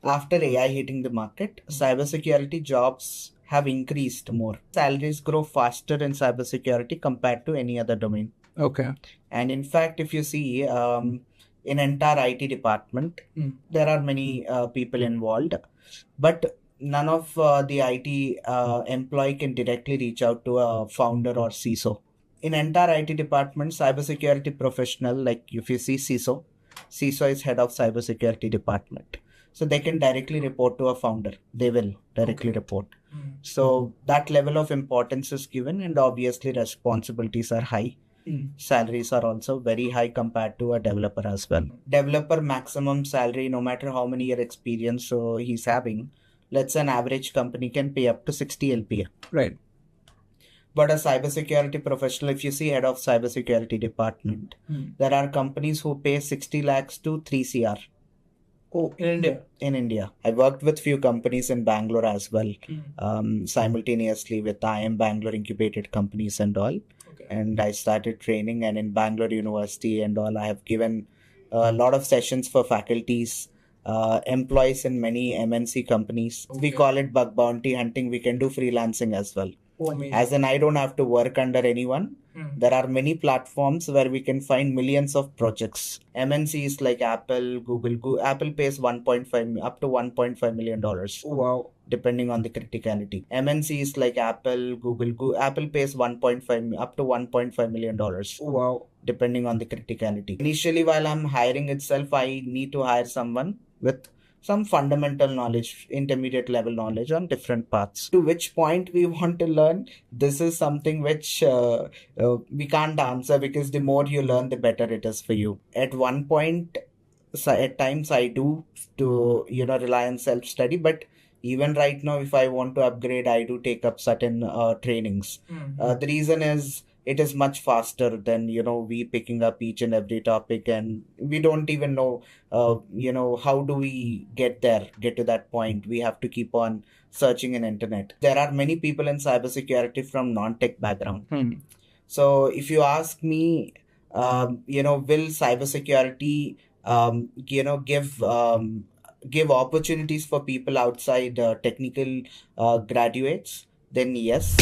after AI hitting the market, cybersecurity jobs have increased more. Salaries grow faster in cybersecurity compared to any other domain. Okay. And in fact, if you see in entire IT department, there are many people involved, but none of the IT employee can directly reach out to a founder or CISO. In entire IT department, cybersecurity professional, like if you see CISO is head of cybersecurity department. So they can directly report to a founder. They will directly report. So that level of importance is given, and obviously responsibilities are high. Salaries are also very high compared to a developer as well. Developer maximum salary, no matter how many year experience he's having, let's say an average company can pay up to 60 LPA. Right. But a cybersecurity professional, if you see head of cybersecurity department, there are companies who pay 60 lakhs to 3 CR. Oh, in India? In India. I worked with few companies in Bangalore as well, simultaneously with IIM Bangalore incubated companies and all. Okay. And I started training, and in Bangalore University and all, I have given a lot of sessions for faculties, employees in many MNC companies. Okay. We call it bug bounty hunting. We can do freelancing as well. Oh, amazing. As in, I don't have to work under anyone. There are many platforms where we can find millions of projects. MNCs like Apple, Google. Apple pays up to $1.5 million. Oh, wow. Depending on the criticality. MNCs like Apple, Google. Apple pays up to $1.5 million. Oh, wow. Depending on the criticality. Initially, while I'm hiring itself, I need to hire someone with some fundamental knowledge, intermediate level knowledge on different paths. To which point we want to learn, this is something which we can't answer, because the more you learn, the better it is for you. At one point, at times I do to rely on self-study, but even right now, if I want to upgrade, I do take up certain trainings. The reason is, it is much faster than, we picking up each and every topic, and we don't even know, how do we get to that point. We have to keep on searching in internet. There are many people in cybersecurity from non-tech background. So if you ask me, will cybersecurity, give opportunities for people outside technical graduates, then yes.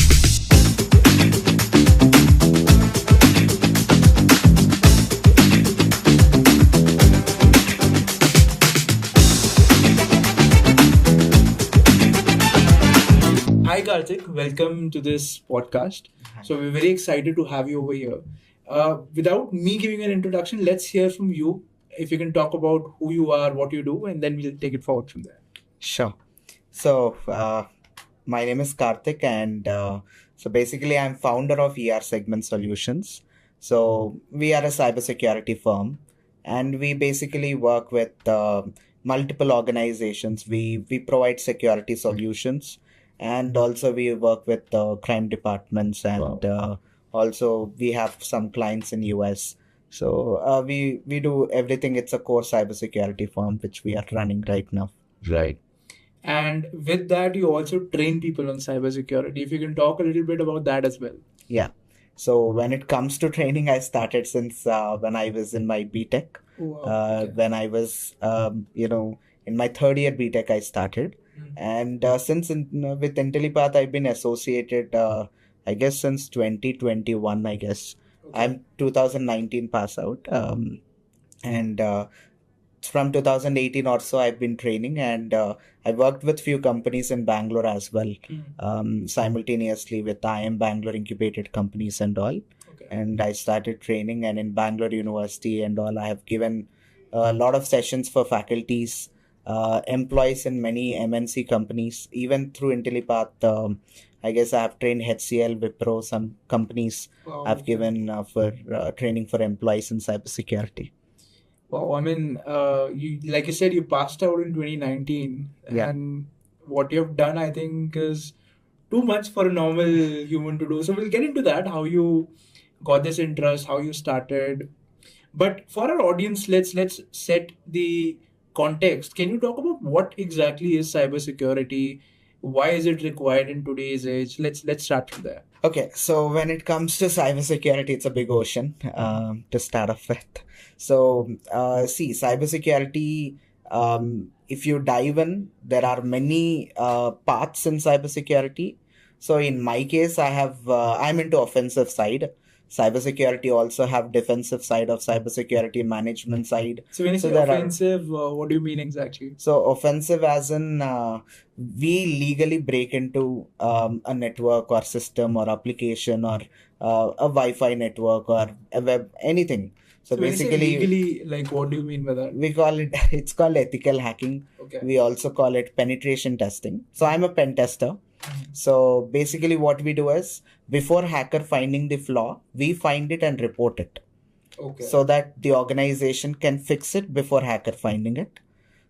Hi Karthik, welcome to this podcast. So we're very excited to have you over here. Without me giving an introduction, let's hear from you. If you can talk about who you are, what you do, and then we'll take it forward from there. Sure. So my name is Karthik, and so basically I'm founder of ER Segment Solutions. So we are a cybersecurity firm, and we basically work with multiple organizations. We provide security solutions. And also we work with crime departments, and also we have some clients in US. So we do everything. It's a core cybersecurity firm which we are running right now. Right. And with that, you also train people on cybersecurity. If you can talk a little bit about that as well. Yeah. So when it comes to training, I started since when I was in my BTech. Wow. When I was, in my third year BTech, I started. And since with lntellipaat, I've been associated, I guess, since 2021, I guess. Okay. I'm 2019 pass out. And from 2018 or so, I've been training, and I worked with few companies in Bangalore as well, simultaneously with IIM Bangalore incubated companies and all. Okay. And I started training, and in Bangalore University and all, I have given a lot of sessions for faculties, employees in many MNC companies, even through lntellipaat. I guess I have trained HCL, Wipro, some companies. Wow. I've given for training for employees in cybersecurity. Wow, I mean, like you said, you passed out in 2019. Yeah. And what you've done, I think, is too much for a normal human to do. So we'll get into that, how you got this interest, how you started. But for our audience, let's set the context. Can you talk about what exactly is cybersecurity? Why is it required in today's age? Let's start from there. Okay, so when it comes to cybersecurity, it's a big ocean to start off with. So, see, cybersecurity if you dive in, there are many paths in cybersecurity. So in my case, I'm into offensive side. Cybersecurity also have defensive side of cybersecurity management side. So when you say there are- offensive, what do you mean exactly? So offensive as in we legally break into a network or system or application or a Wi-Fi network or a web, anything. So when you say basically, legally, like, what do you mean by that? we call it, it's called ethical hacking. Okay. We also call it penetration testing. So I'm a pen tester. So basically what we do is, before hacker finding the flaw, we find it and report it. Okay. So that the organization can fix it before hacker finding it.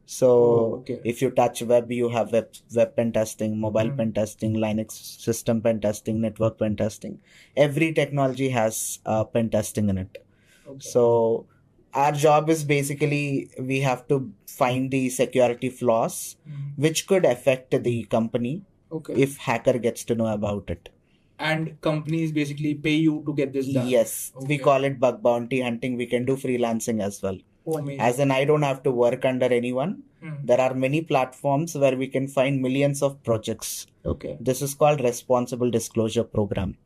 So okay. If you touch web, you have web pen testing, mobile pen testing, Linux system pen testing, network pen testing. Every technology has pen testing in it. Okay. So our job is basically, we have to find the security flaws which could affect the company if hacker gets to know about it. And companies basically pay you to get this done? Yes. We call it bug bounty hunting. We can do freelancing as well. Oh, amazing. As in, I don't have to work under anyone. There are many platforms where we can find millions of projects. Okay. This is called responsible disclosure program,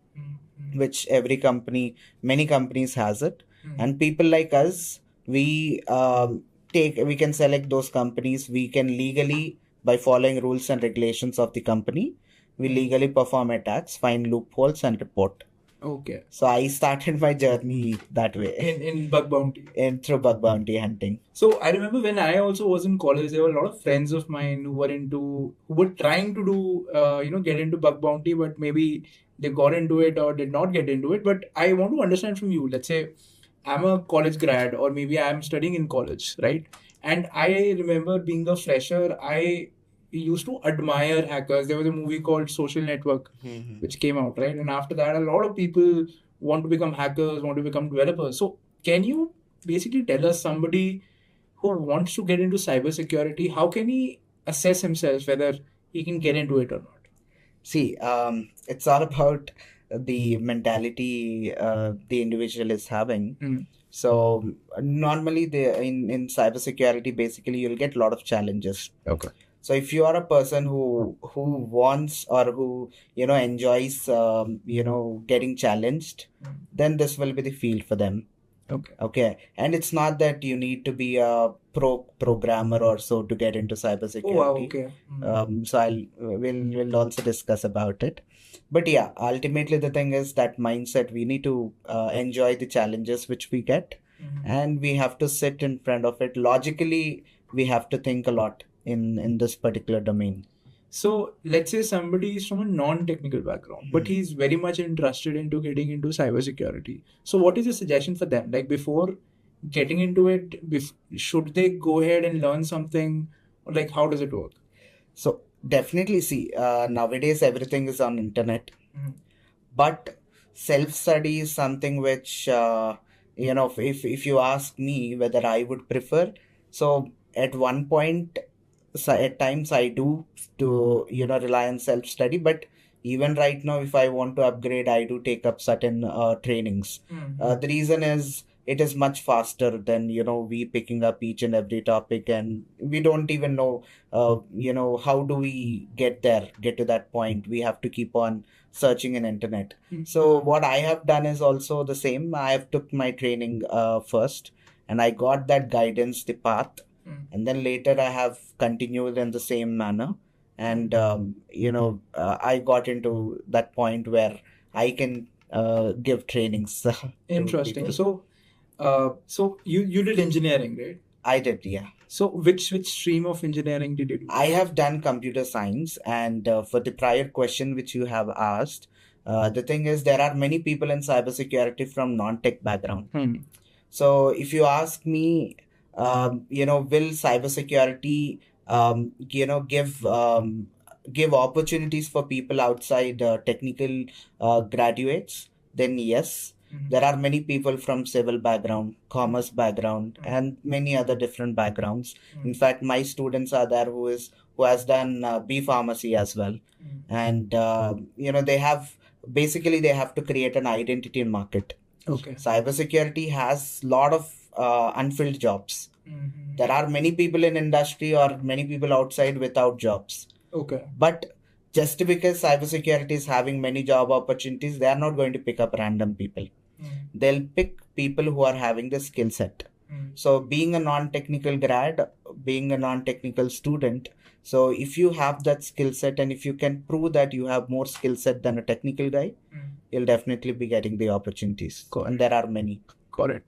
which many companies has it. And people like us, we can select those companies. We can legally, by following rules and regulations of the company, we legally perform attacks, find loopholes and report. Okay. So I started my journey that way. In bug bounty. Through bug bounty hunting. So I remember when I also was in college, there were a lot of friends of mine who were trying to do, get into bug bounty, but maybe they got into it or did not get into it. But I want to understand from you, let's say I'm a college grad or maybe I'm studying in college, right? And I remember being a fresher, I used to admire hackers. There was a movie called Social Network, which came out, right? And after that, a lot of people want to become hackers, want to become developers. So can you basically tell us, somebody who wants to get into cybersecurity, how can he assess himself whether he can get into it or not? See, it's all about the mentality the individual is having. So normally in cybersecurity, basically you'll get a lot of challenges. Okay. So if you are a person who wants or who enjoys getting challenged, then this will be the field for them. Okay. And it's not that you need to be a programmer or so to get into cybersecurity. Oh, wow, okay. So we'll also discuss about it. But yeah, ultimately the thing is that mindset, we need to enjoy the challenges which we get, and we have to sit in front of it. Logically, we have to think a lot in this particular domain. So let's say somebody is from a non-technical background, but he's very much interested into getting into cybersecurity. So what is your suggestion for them? Like, before getting into it, should they go ahead and learn something? Or like, how does it work? So definitely, see, nowadays everything is on internet, but self-study is something which, if you ask me whether I would prefer, so at one point, at times I do to rely on self-study, but even right now, if I want to upgrade, I do take up certain trainings. The reason is, it is much faster than we picking up each and every topic, and we don't even know how do we get to that point. We have to keep on searching in internet. So what I have done is also the same. I have took my training first, and I got that guidance, the path. And then later I have continued in the same manner. And, I got into that point where I can give trainings. Interesting. So you did engineering, right? I did, yeah. So which stream of engineering did you do? I have done computer science. And for the prior question which you have asked, the thing is, there are many people in cybersecurity from non-tech background. So if you ask me, will cybersecurity, give opportunities for people outside technical graduates? Then yes, there are many people from civil background, commerce background, and many other different backgrounds. In fact, my students are there who has done B pharmacy as well, and they have to create an identity in market. Okay. Cybersecurity has lot of unfilled jobs. There are many people in industry or many people outside without jobs. Okay. But just because cybersecurity is having many job opportunities, they are not going to pick up random people. They'll pick people who are having the skill set. So being a non-technical grad, being a non-technical student, so if you have that skill set and if you can prove that you have more skill set than a technical guy, you'll definitely be getting the opportunities. And there are many. Got it.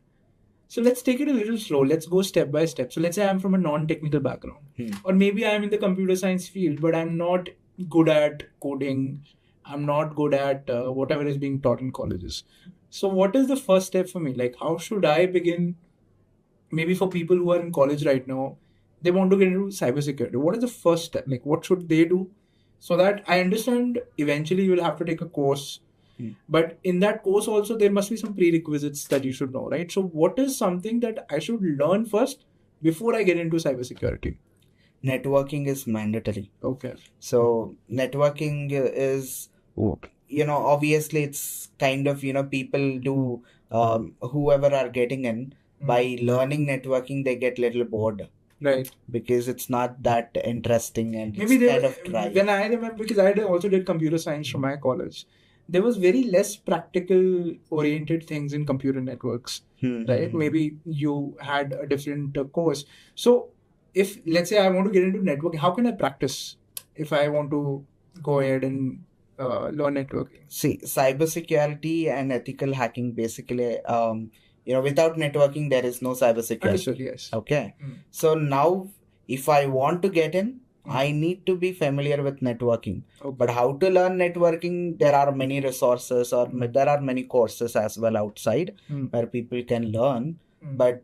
So let's take it a little slow. Let's go step by step. So let's say I'm from a non-technical background, or maybe I'm in the computer science field, but I'm not good at coding. I'm not good at whatever is being taught in colleges. So what is the first step for me? Like, how should I begin? Maybe for people who are in college right now, they want to get into cybersecurity. What is the first step? Like, what should they do? So that I understand eventually you will have to take a course. But in that course also, there must be some prerequisites that you should know, right? So what is something that I should learn first before I get into cybersecurity? Networking is mandatory. Okay. So networking is, obviously it's kind of, people do, whoever are getting in, by learning networking, they get little bored. Right. Because it's not that interesting and maybe it's kind of dry. When I remember, because I also did computer science from my college, there was very less practical oriented things in computer networks, right? Maybe you had a different course. So if, let's say I want to get into networking, how can I practice if I want to go ahead and learn networking? See, cybersecurity and ethical hacking basically, without networking, there is no cybersecurity. Understood, yes. Okay. So now, if I want to get in, I need to be familiar with networking. Okay. But how to learn networking? There are many resources or there are many courses as well outside where people can learn. But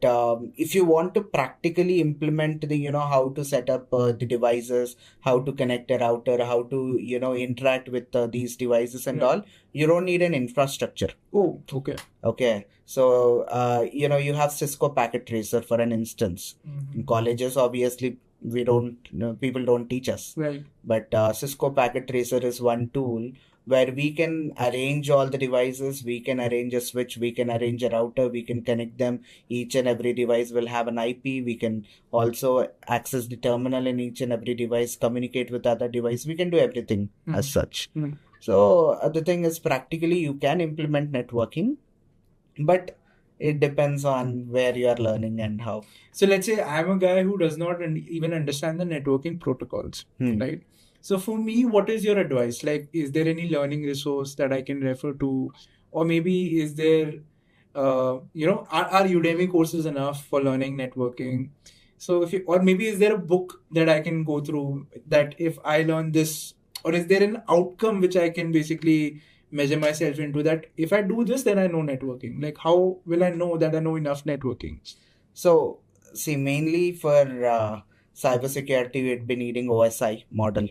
if you want to practically implement the, how to set up the devices, how to connect a router, how to, interact with these devices and all, you don't need an infrastructure. Oh, okay. Okay. So, you have Cisco Packet Tracer for an instance. In colleges, obviously, people don't teach us. Right. But Cisco Packet Tracer is one tool where we can arrange all the devices, we can arrange a switch, we can arrange a router, we can connect them. Each and every device will have an IP. We can also access the terminal in each and every device, communicate with other device. We can do everything as such. So the thing is, practically you can implement networking, but it depends on where you are learning and how. So let's say I'm a guy who does not even understand the networking protocols, right? So for me, what is your advice? Like, is there any learning resource that I can refer to? Or maybe is there, are Udemy courses enough for learning networking? So or maybe is there a book that I can go through that if I learn this, or is there an outcome which I can basically measure myself into, that if I do this, then I know networking? Like, how will I know that I know enough networking? So, see, mainly for cybersecurity, we'd be needing OSI model.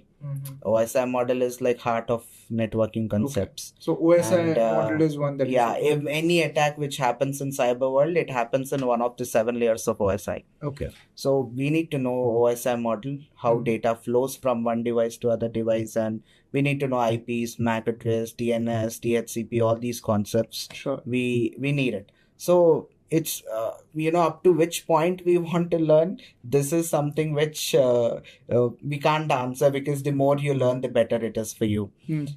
OSI model is like heart of networking concepts. Okay. So OSI model is one that... Yeah, if any attack which happens in cyber world, it happens in one of the 7 layers of OSI. Okay. So we need to know OSI model, how data flows from one device to other device, and we need to know IPs, MAC address, DNS, DHCP, all these concepts. Sure. We need it. So it's, up to which point we want to learn. This is something which we can't answer, because the more you learn, the better it is for you.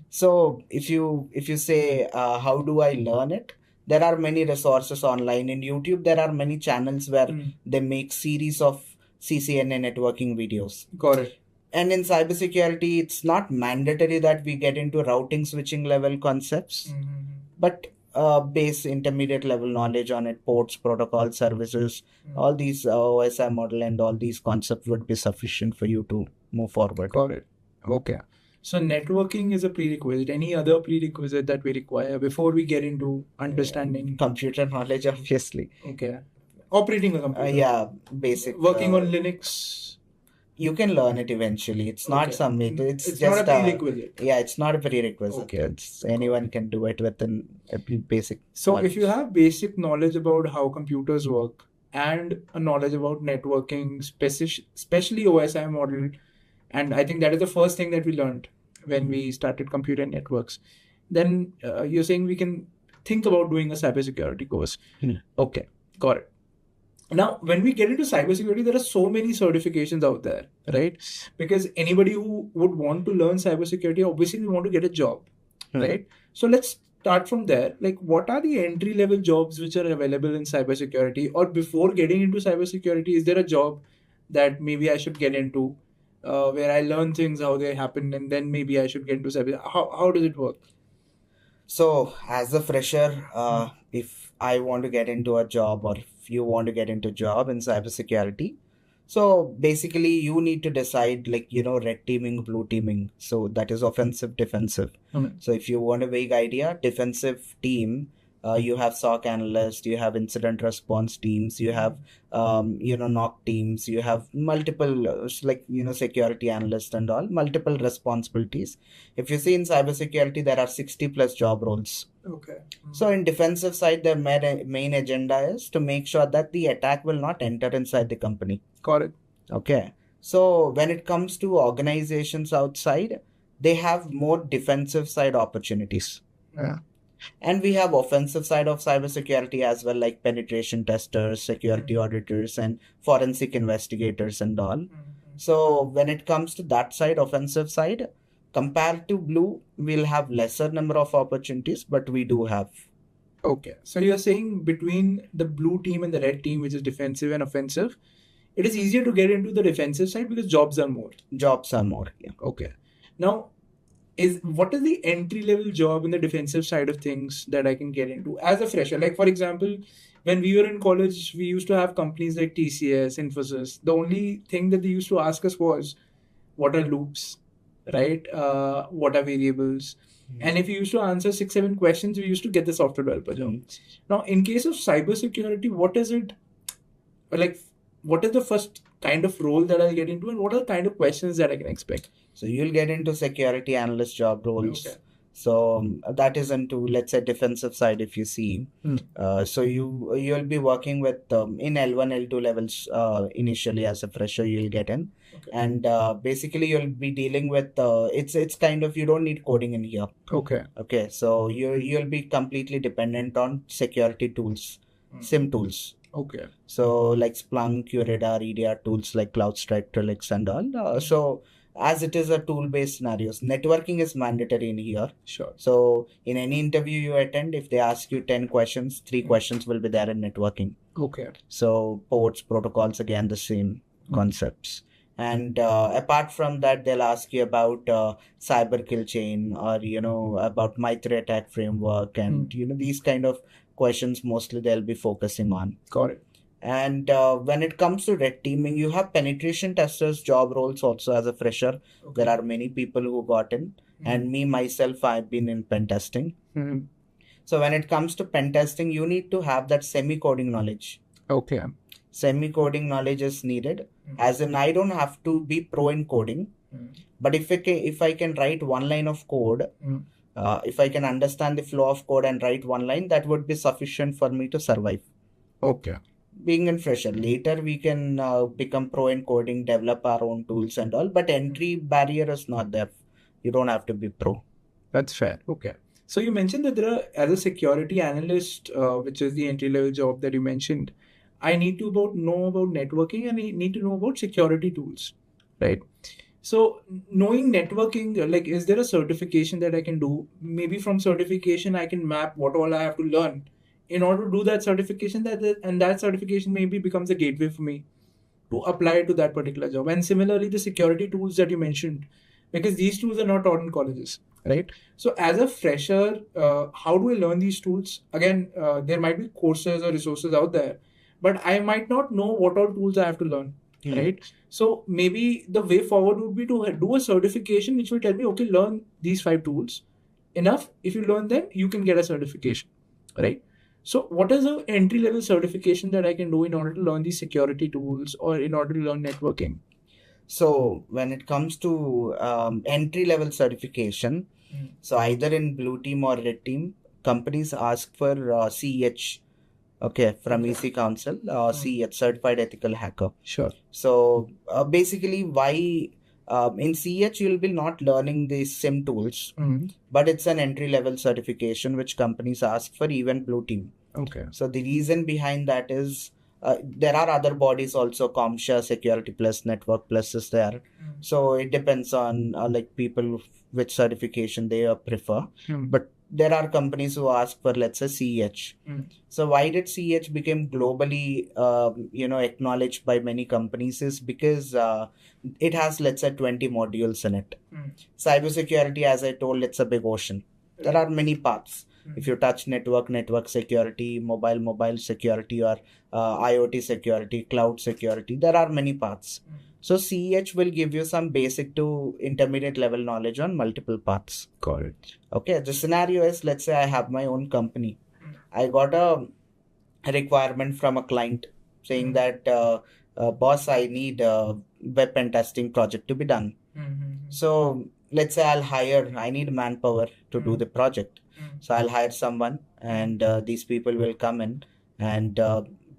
So if you say, how do I learn it? There are many resources online. In YouTube, there are many channels where they make series of CCNA networking videos. Got it. And in cybersecurity, it's not mandatory that we get into routing switching level concepts, but base intermediate level knowledge on it, ports, protocol, services, all these OSI model and all these concepts would be sufficient for you to move forward. Got it. Okay. So networking is a prerequisite. Any other prerequisite that we require before we get into understanding? Computer knowledge, obviously. Okay. Operating a computer. Yeah, basic. Working on Linux. You can learn it eventually. It's not something. It's just not a prerequisite. It's not a prerequisite. Okay. Anyone can do it within a basic. So knowledge. If you have basic knowledge about how computers work and a knowledge about networking, especially OSI model, and I think that is the first thing that we learned when we started computer networks, then you're saying we can think about doing a cybersecurity course. Okay, got it. Now, when we get into cybersecurity, there are so many certifications out there, right? Because anybody who would want to learn cybersecurity, obviously, we want to get a job, right? So let's start from there. Like, what are the entry level jobs which are available in cybersecurity? Or before getting into cybersecurity, is there a job that maybe I should get into where I learn things, how they happen, and then maybe I should get into cyber? How does it work? So, as a fresher, if I want to get into a job or if you want to get into a job in cybersecurity, so basically you need to decide like, red teaming, blue teaming. So that is offensive, defensive. Okay. So if you want a vague idea, defensive team, you have SOC analyst, you have incident response teams, you have, knock teams, you have multiple, security analyst and all, multiple responsibilities. If you see in cybersecurity, there are 60 plus job roles. Okay. So in defensive side, their main agenda is to make sure that the attack will not enter inside the company. Got it. Okay. So when it comes to organizations outside, they have more defensive side opportunities. Yeah. And we have offensive side of cybersecurity as well, like penetration testers, security auditors, and forensic investigators and all. So when it comes to that side, offensive side, compared to blue, we'll have lesser number of opportunities, but we do have. Okay. So you're saying between the blue team and the red team, which is defensive and offensive, it is easier to get into the defensive side because jobs are more. Jobs are more. Yeah. Okay. Now, what is the entry level job in the defensive side of things that I can get into as a fresher? Like, for example, when we were in college, we used to have companies like TCS, Infosys. The only thing that they used to ask us was, what are loops, right? What are variables? And if you used to answer 6-7 questions, we used to get the software developer job. Now, in case of cybersecurity, what is it like? What is the first kind of role that I'll get into, and what are the kind of questions that I can expect? So you'll get into security analyst job roles. Okay. So that is into, let's say, defensive side. If you see, so you'll be working with in L1, L2 levels initially as a fresher. You'll get in, and basically you'll be dealing with it's kind of, you don't need coding in here. Okay. Okay. So you'll be completely dependent on security tools, SIM tools. Okay. So like Splunk, QRadar, EDR tools like CloudStrike, Trellix and all. So as it is a tool-based scenarios, networking is mandatory in here. Sure. So in any interview you attend, if they ask you 10 questions, 3 questions will be there in networking. Okay. So ports, protocols, again, the same concepts. And apart from that, they'll ask you about cyber kill chain or, about MITRE attack framework and, these kind of questions mostly they'll be focusing on. Got it. And when it comes to red teaming, you have penetration testers job roles also as a fresher. Okay. There are many people who got in, and me myself, I've been in pen testing. So when it comes to pen testing, you need to have that semi-coding knowledge. Okay. Semi-coding knowledge is needed, as in I don't have to be pro in coding, but if I can write one line of code, if I can understand the flow of code and write one line, that would be sufficient for me to survive. Okay. Being in fresher, later we can become pro in coding, develop our own tools and all, but entry barrier is not there. You don't have to be pro. That's fair. Okay. So you mentioned that there are, as a security analyst, which is the entry level job that you mentioned, I need to know about networking and I need to know about security tools, right? So knowing networking, like, is there a certification that I can do? Maybe from certification, I can map what all I have to learn in order to do that certification, and that certification maybe becomes a gateway for me to apply to that particular job. And similarly, the security tools that you mentioned, because these tools are not taught in colleges, right? So as a fresher, how do I learn these tools? Again, there might be courses or resources out there, but I might not know what all tools I have to learn, right? So maybe the way forward would be to do a certification which will tell me, okay, learn these 5 tools. Enough. If you learn them, you can get a certification, right? So what is an entry-level certification that I can do in order to learn these security tools or in order to learn networking? So when it comes to entry-level certification, so either in blue team or red team, companies ask for CEH, from EC Council, CEH, Certified Ethical Hacker. Sure. So basically, why in CEH you'll be not learning these SIM tools, but it's an entry-level certification which companies ask for, even blue team. Okay. So the reason behind that is There are other bodies also, ComShare, Security Plus, Network Plus is there. So it depends on like people which certification they prefer. But there are companies who ask for, let's say, CEH. So why did CEH become globally, acknowledged by many companies is because it has, let's say, 20 modules in it. Cybersecurity, as I told, it's a big ocean. There are many paths. If you touch network security, mobile security, or IoT security, cloud security, there are many paths. So CEH will give you some basic to intermediate level knowledge on multiple paths. Got it. Okay, the scenario is, let's say I have my own company. I got a requirement from a client saying that, boss, I need a web pen testing project to be done. So let's say I need manpower to do the project. So I'll hire someone, and these people will come in, and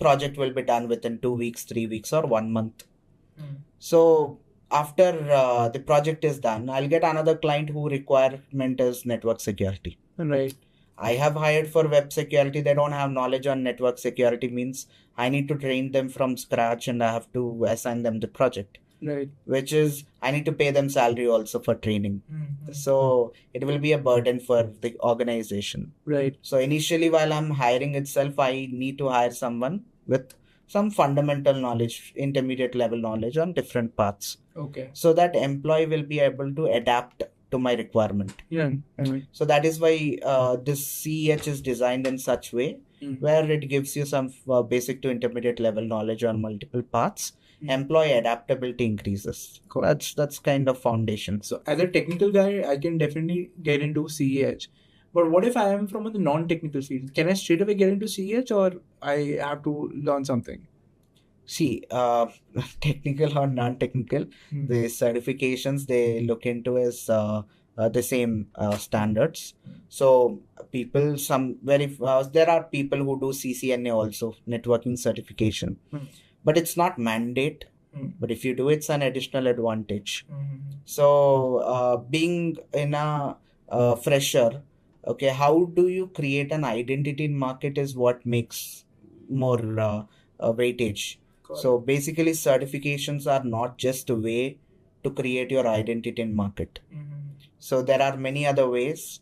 project will be done within 2 weeks, 3 weeks, or 1 month. So after the project is done, I'll get another client who requirement is network security. Right. I have hired for web security. They don't have knowledge on network security, means I need to train them from scratch, and I have to assign them the project. Right. Which is, I need to pay them salary also for training. So it will be a burden for the organization. Right. So initially, while I'm hiring itself, I need to hire someone with some fundamental knowledge, intermediate level knowledge on different paths. Okay. So that employee will be able to adapt to my requirement. Yeah. So that is why this CEH is designed in such way where it gives you some basic to intermediate level knowledge on multiple paths. Employee adaptability increases. Cool. That's kind of foundation. So as a technical guy, I can definitely get into CEH. But what if I am from the non-technical field? Can I straight away get into CEH, or I have to learn something? See, technical or non-technical, the certifications they look into is the same standards. So people, there are people who do CCNA also, networking certification, but it's not mandate. But if you do, it's an additional advantage. So being in a fresher, okay, how do you create an identity in market is what makes more weightage. So basically, certifications are not just a way to create your identity in market. So there are many other ways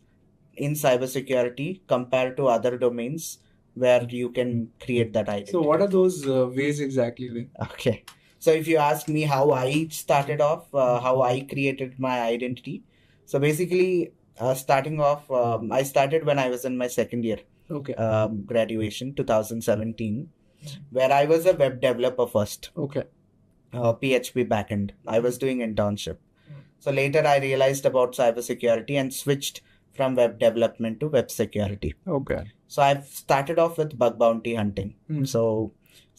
in cybersecurity compared to other domains where you can create that identity. So what are those ways exactly then? Okay. So if you ask me how I started off, how I created my identity. So basically, starting off, I started when I was in my second year. Okay. Graduation, 2017. Where I was a web developer first. Okay. PHP backend. I was doing internship. So later I realized about cybersecurity and switched from web development to web security. Okay. So I've started off with bug bounty hunting. So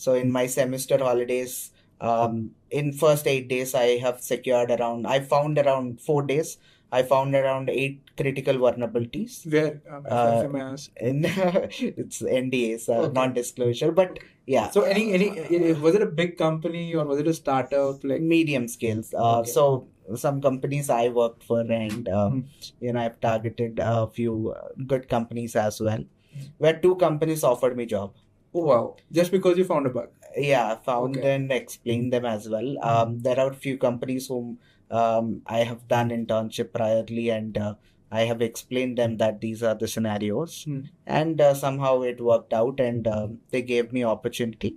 in my semester holidays, in first 8 days, I found around 4 days. I found around 8 critical vulnerabilities. Where? It's NDAs, Okay. non-disclosure, but yeah. So was it a big company or was it a startup? Like Medium scales. Okay. So some companies I worked for, and I've targeted a few good companies as well. Where 2 companies offered me job. Oh wow! Just because you found a bug. Yeah, I found Okay. and explained them as well. There are a few companies whom I have done internship priorly, and I have explained them that these are the scenarios, and somehow it worked out, and they gave me opportunity.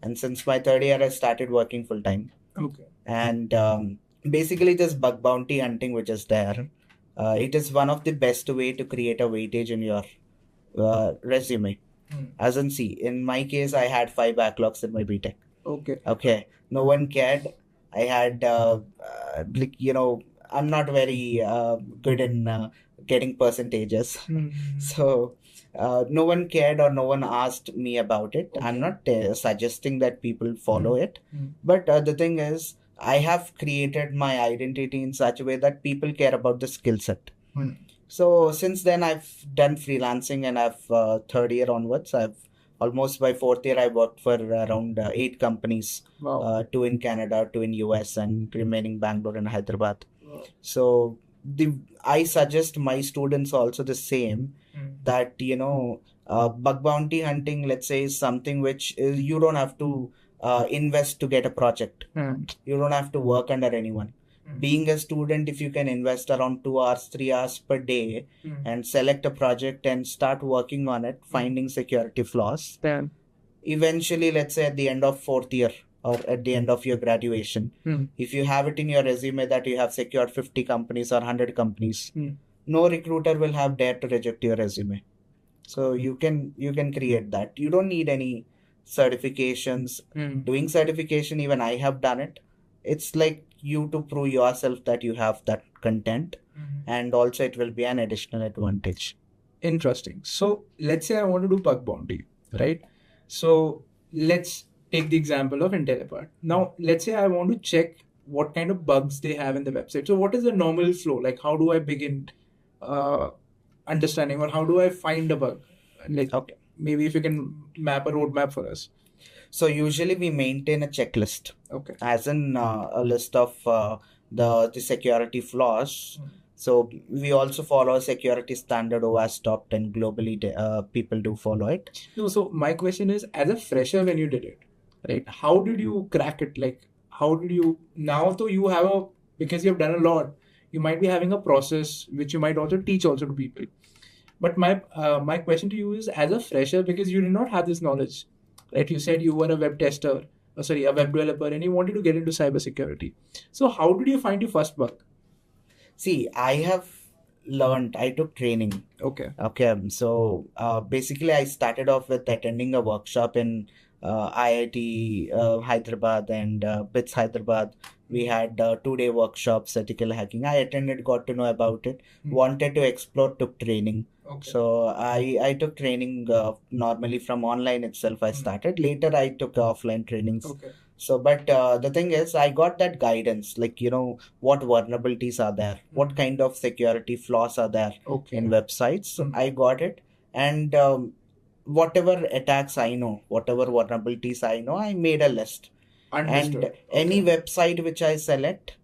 And since my third year, I started working full time. Okay. And basically, this bug bounty hunting, which is there, it is one of the best way to create a weightage in your resume. As in, see, in my case, I had 5 backlogs in my BTech. Okay. No one cared. I had, I'm not very good in getting percentages. So no one cared or no one asked me about it. Okay. I'm not suggesting that people follow it. But the thing is, I have created my identity in such a way that people care about the skill set. So since then, I've done freelancing, and I've third year onwards, almost by fourth year, I worked for around 8 companies. Wow. 2 in Canada, 2 in US, and remaining Bangalore and Hyderabad. Wow. So I suggest my students also the same, that Bug bounty hunting, let's say, is something which is, you don't have to invest to get a project. You don't have to work under anyone. Being a student, if you can invest around 2 hours, 3 hours per day and select a project and start working on it, finding security flaws, Then, eventually, let's say at the end of fourth year or at the end of your graduation, if you have it in your resume that you have secured 50 companies or 100 companies, no recruiter will have dared to reject your resume. So you can create that. You don't need any certifications. Doing certification, even I have done it. It's like you to prove yourself that you have that content, and also it will be an additional advantage. Interesting. So let's say I want to do bug bounty, right? So let's take the example of lntellipaat. Now, let's say I want to check what kind of bugs they have in the website. So what is the normal flow? Like, how do I begin understanding, or how do I find a bug? Like, Okay. maybe if you can map a roadmap for us. So usually we maintain a checklist, Okay. as in a list of the security flaws. So we also follow a security standard OWASP top 10 globally. People do follow it. No, so my question is, as a fresher, when you did it, right? How did you crack it? Like, how did you, now though you have a, because you have done a lot, you might be having a process which you might also teach also to people. But my question to you is, as a fresher, because you did not have this knowledge, right? You said you were a web tester, a web developer, and you wanted to get into cybersecurity. So how did you find your first bug? See, I have learned, I took training. Okay. So basically I started off with attending a workshop in IIT Hyderabad and BITS Hyderabad. We had 2-day workshops, ethical hacking. I attended, got to know about it, wanted to explore, took training. Okay. So I took training normally from online itself. I started. Later I took offline trainings. Okay. So, but the thing is, I got that guidance, like, what vulnerabilities are there, what kind of security flaws are there in websites. So I got it. And whatever attacks I know, whatever vulnerabilities I know, I made a list. Understood. And any website which I select,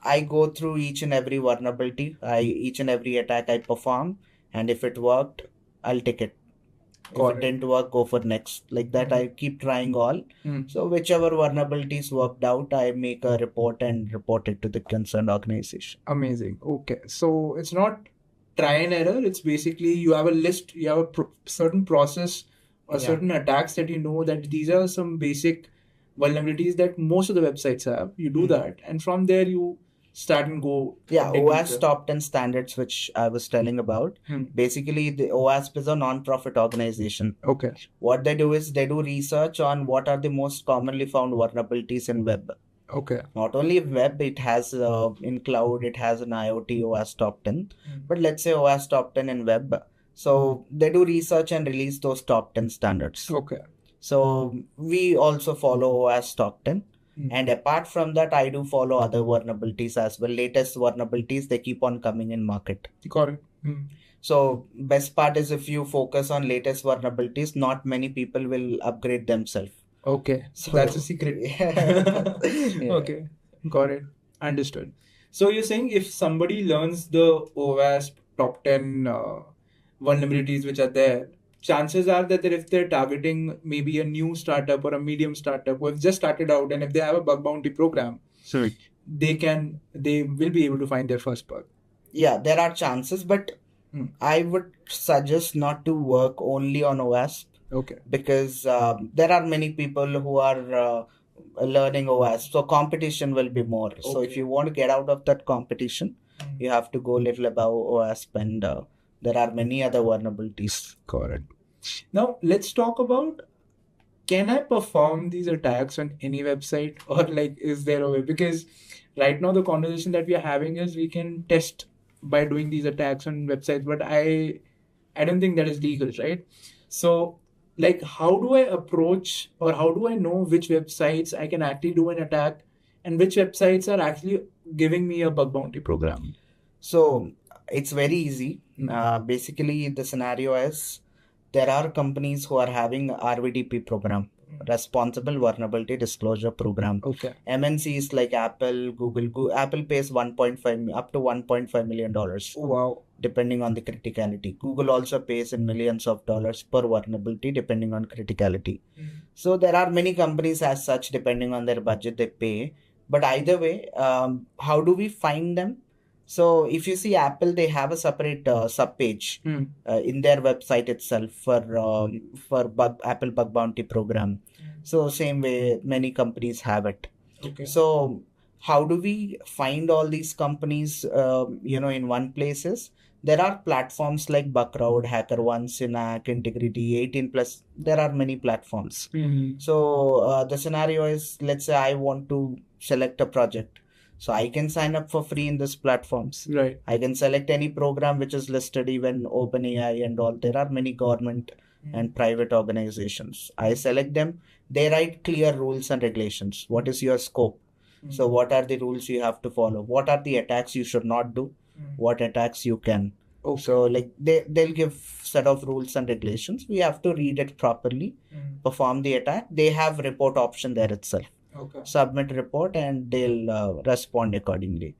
I go through each and every vulnerability, each and every attack I perform. And if it worked, I'll take it. If it didn't work, go for next. Like that, I keep trying all. So whichever vulnerabilities worked out, I make a report and report it to the concerned organization. Amazing. Okay. So it's not try and error. It's basically you have a list, you have a certain process or certain attacks that you know that these are some basic vulnerabilities that most of the websites have. You do that. And from there, you start and go. Yeah, OWASP top 10 standards, which I was telling about. Basically, the OWASP is a non-profit organization. Okay. What they do is they do research on what are the most commonly found vulnerabilities in web. Okay. Not only web, it has in cloud, it has an IoT OWASP top 10. But let's say OWASP top 10 in web. So they do research and release those top 10 standards. Okay. So we also follow OWASP top 10. And apart from that, I do follow other vulnerabilities as well. Latest vulnerabilities, they keep on coming in market. Got it. So best part is if you focus on latest vulnerabilities, not many people will upgrade themselves. Okay. So that's a secret. Okay. Got it. Understood. So you're saying if somebody learns the OWASP top 10 vulnerabilities which are there, chances are that if they're targeting maybe a new startup or a medium startup who have just started out, and if they have a bug bounty program, they will be able to find their first bug. Yeah, there are chances, but I would suggest not to work only on OWASP. Okay. Because there are many people who are learning OWASP, so competition will be more. Okay. So if you want to get out of that competition, you have to go a little above OWASP, and there are many other vulnerabilities. Correct. Now let's talk about, can I perform these attacks on any website, or like is there a way? Because right now the conversation that we are having is we can test by doing these attacks on websites, but I don't think that is legal, right? So like, how do I approach, or how do I know which websites I can actually do an attack and which websites are actually giving me a bug bounty program? So it's very easy. Basically, the scenario is there are companies who are having RVDP program, Responsible Vulnerability Disclosure Program. Okay. MNCs like Apple, Google. Apple pays up to $1.5 million. Wow. depending on the criticality. Google also pays in millions of dollars per vulnerability depending on criticality. So there are many companies as such, depending on their budget, they pay. But either way, how do we find them? So if you see Apple, they have a separate sub page in their website itself for Apple Bug Bounty program. So same way many companies have it. Okay. So how do we find all these companies in one places? There are platforms like Buckroud, HackerOne, Synac, Integrity, 18 plus. There are many platforms. So the scenario is, let's say I want to select a project. So I can sign up for free in these platforms. Right. I can select any program which is listed, even OpenAI and all. There are many government and private organizations. I select them. They write clear rules and regulations. What is your scope? So what are the rules you have to follow? What are the attacks you should not do? What attacks you can? Okay. So like they'll give set of rules and regulations. We have to read it properly, perform the attack. They have report option there itself. Okay. Submit report and they'll respond accordingly.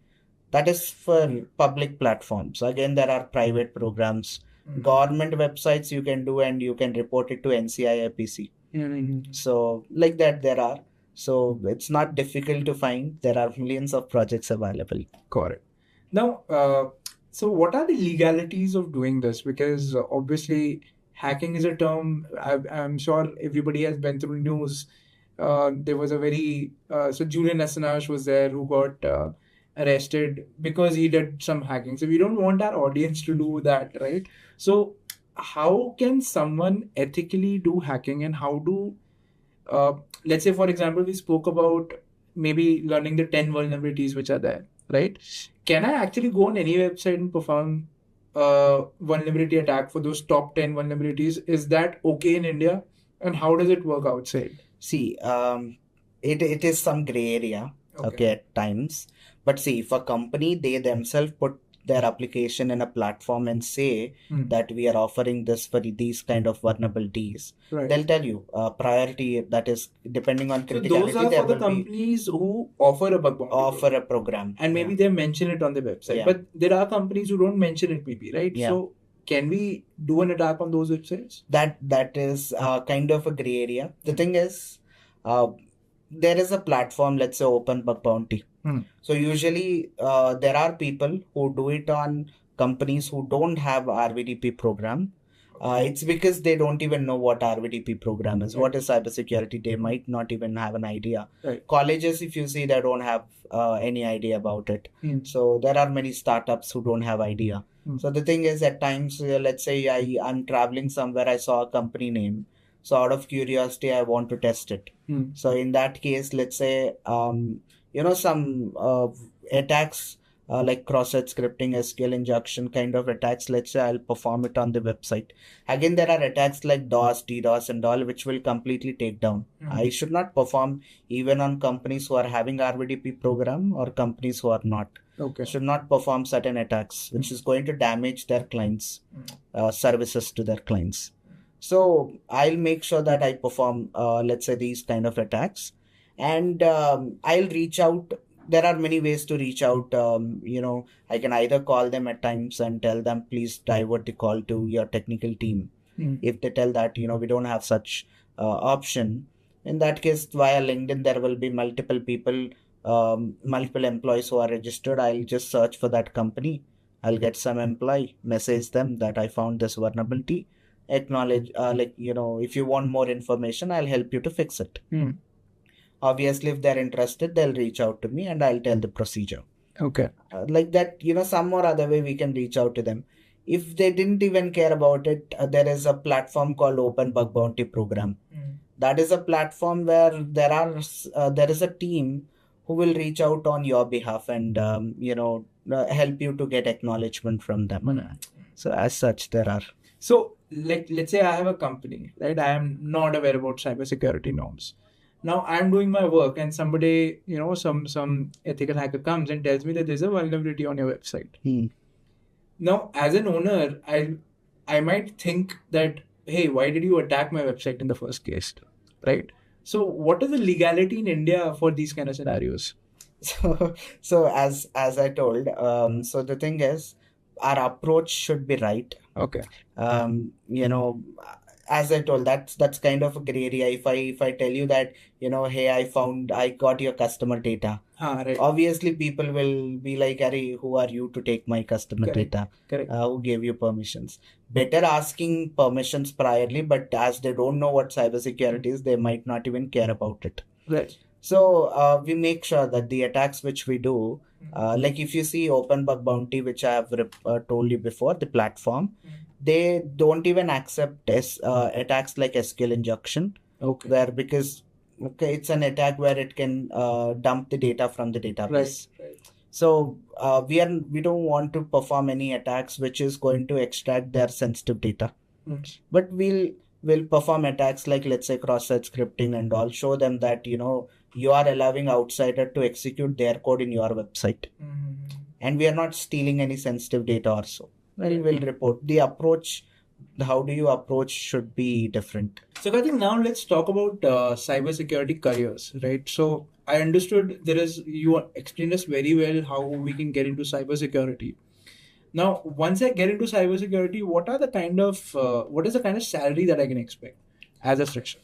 That is for public platforms. Again, there are private programs. Government websites you can do, and you can report it to NCIAPC. So like that there are. So it's not difficult to find. There are millions of projects available. Correct. Now, so what are the legalities of doing this? Because obviously hacking is a term, I'm sure everybody has been through news. There was a so Julian Assange was there, who got arrested because he did some hacking. So we don't want our audience to do that, right? So how can someone ethically do hacking, and how do, let's say for example, we spoke about maybe learning the 10 vulnerabilities which are there, right? Can I actually go on any website and perform vulnerability attack for those top 10 vulnerabilities? Is that okay in India? And how does it work outside? See, it is some gray area, okay, at times. But see, if a company, they themselves put their application in a platform and say that we are offering this for these kind of vulnerabilities, Right. they'll tell you priority, that is depending on criticality. So those are there for the will be companies who offer a bug bounty offer a program. and maybe they mention it on the website. Yeah. But there are companies who don't mention it maybe, right? Yeah. So can we do an attack on those websites? That is kind of a gray area. The thing is, there is a platform, let's say Open Bug Bounty. So usually there are people who do it on companies who don't have RVDP program. It's because they don't even know what RVDP program is. Right. What is cybersecurity? They might not even have an idea. Right. Colleges, if you see, they don't have any idea about it. So there are many startups who don't have idea. So the thing is, at times, let's say I'm traveling somewhere, I saw a company name. So out of curiosity, I want to test it. So in that case, let's say, some attacks like cross-site scripting, SQL injection kind of attacks, let's say I'll perform it on the website. Again, there are attacks like DOS, DDoS and all, which will completely take down. I should not perform even on companies who are having RVDP program or companies who are not. Okay. Should not perform certain attacks, which is going to damage their clients' services to their clients. So I'll make sure that I perform, let's say, these kind of attacks. And I'll reach out. There are many ways to reach out. I can either call them at times and tell them, please divert the call to your technical team. If they tell that, we don't have such option, in that case, via LinkedIn, there will be multiple people, multiple employees who are registered. I'll just search for that company. I'll get some employee, message them that I found this vulnerability. Acknowledge, if you want more information, I'll help you to fix it. Obviously, if they're interested, they'll reach out to me and I'll tell the procedure. Okay. Like that, some or other way we can reach out to them. If they didn't even care about it, there is a platform called Open Bug Bounty Program. That is a platform where there is a team who will reach out on your behalf and, help you to get acknowledgement from them. So as such, there are. So let's say I have a company, right? I am not aware about cybersecurity norms. Now I'm doing my work and somebody, some ethical hacker comes and tells me that there's a vulnerability on your website. Now, as an owner, I might think that, hey, why did you attack my website in the first case, right? So what is the legality in India for these kind of scenarios? So as I told, so the thing is, our approach should be right. Okay. You know, as I told, that's kind of a gray area. If I tell you that, hey, I got your customer data. Right. Obviously, people will be like, "Arey, who are you to take my customer data? Correct. Who gave you permissions?" Better asking permissions priorly, but as they don't know what cybersecurity is, they might not even care about it. Right. So we make sure that the attacks which we do, like if you see Open Bug Bounty, which I have told you before, the platform, they don't even accept attacks like SQL injection. Okay. Where because it's an attack where it can dump the data from the database. Right. So we don't want to perform any attacks which is going to extract their sensitive data. But we'll perform attacks like, let's say, cross-site scripting and all, show them that you are allowing outsider to execute their code in your website, and we are not stealing any sensitive data or so. Well, we'll report. The approach, how do you approach, should be different. So I think now let's talk about cybersecurity careers, right? So I understood you explained us very well how we can get into cybersecurity. Now, once I get into cybersecurity, what is the kind of salary that I can expect as a fresher?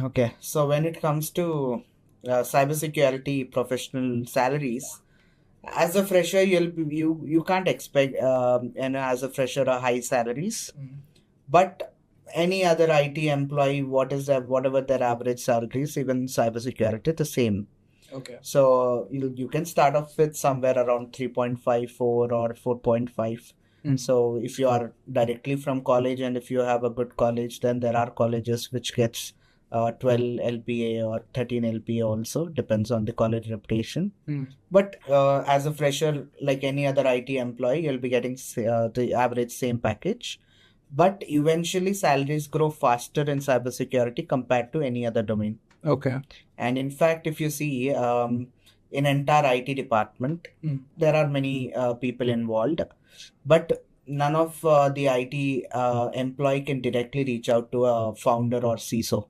Okay, so when it comes to cybersecurity professional salaries, as a fresher, you can't expect as a fresher high salaries, but any other IT employee, whatever their average salaries, even cybersecurity, the same. Okay. So you can start off with somewhere around 3.54 or 4.5. So if you are directly from college and if you have a good college, then there are colleges which gets 12 LPA or 13 LPA also, depends on the college reputation. But as a fresher, like any other IT employee, you'll be getting the average same package. But eventually salaries grow faster in cybersecurity compared to any other domain. Okay. And in fact, if you see in entire IT department, there are many people involved, but none of the IT employee can directly reach out to a founder or CISO,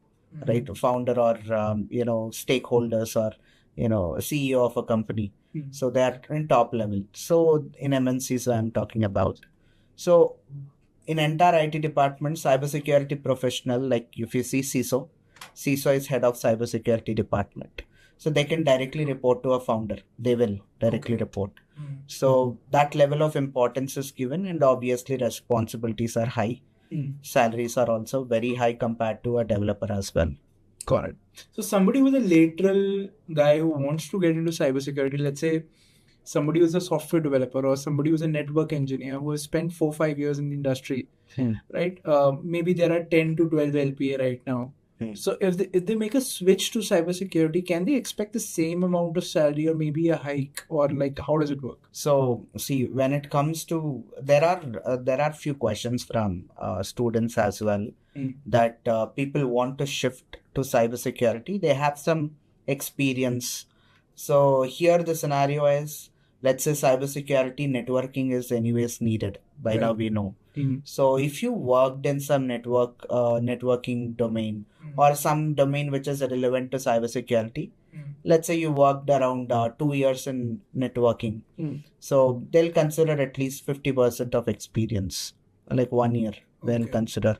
right? Founder or stakeholders or CEO of a company. So they are in top level. So in MNCs I'm talking about. So in entire IT department, cybersecurity professional, like if you see CISO is head of cybersecurity department. So they can directly report to a founder. They will directly report. So that level of importance is given, and obviously responsibilities are high. Salaries are also very high compared to a developer as well. Got it. So somebody who's a lateral guy who wants to get into cybersecurity, let's say somebody who's a software developer or somebody who's a network engineer who has spent 4-5 years in the industry, right? Maybe there are 10 to 12 LPA right now. So if they make a switch to cybersecurity, can they expect the same amount of salary or maybe a hike, or like how does it work? So see, when it comes to there are few questions from students as well that people want to shift to cybersecurity. They have some experience. So here the scenario is, let's say cybersecurity networking is anyways needed. By now we know. So if you worked in some networking domain or some domain which is relevant to cybersecurity, let's say you worked around 2 years in networking, so they'll consider at least 50% of experience, like 1 year they'll consider.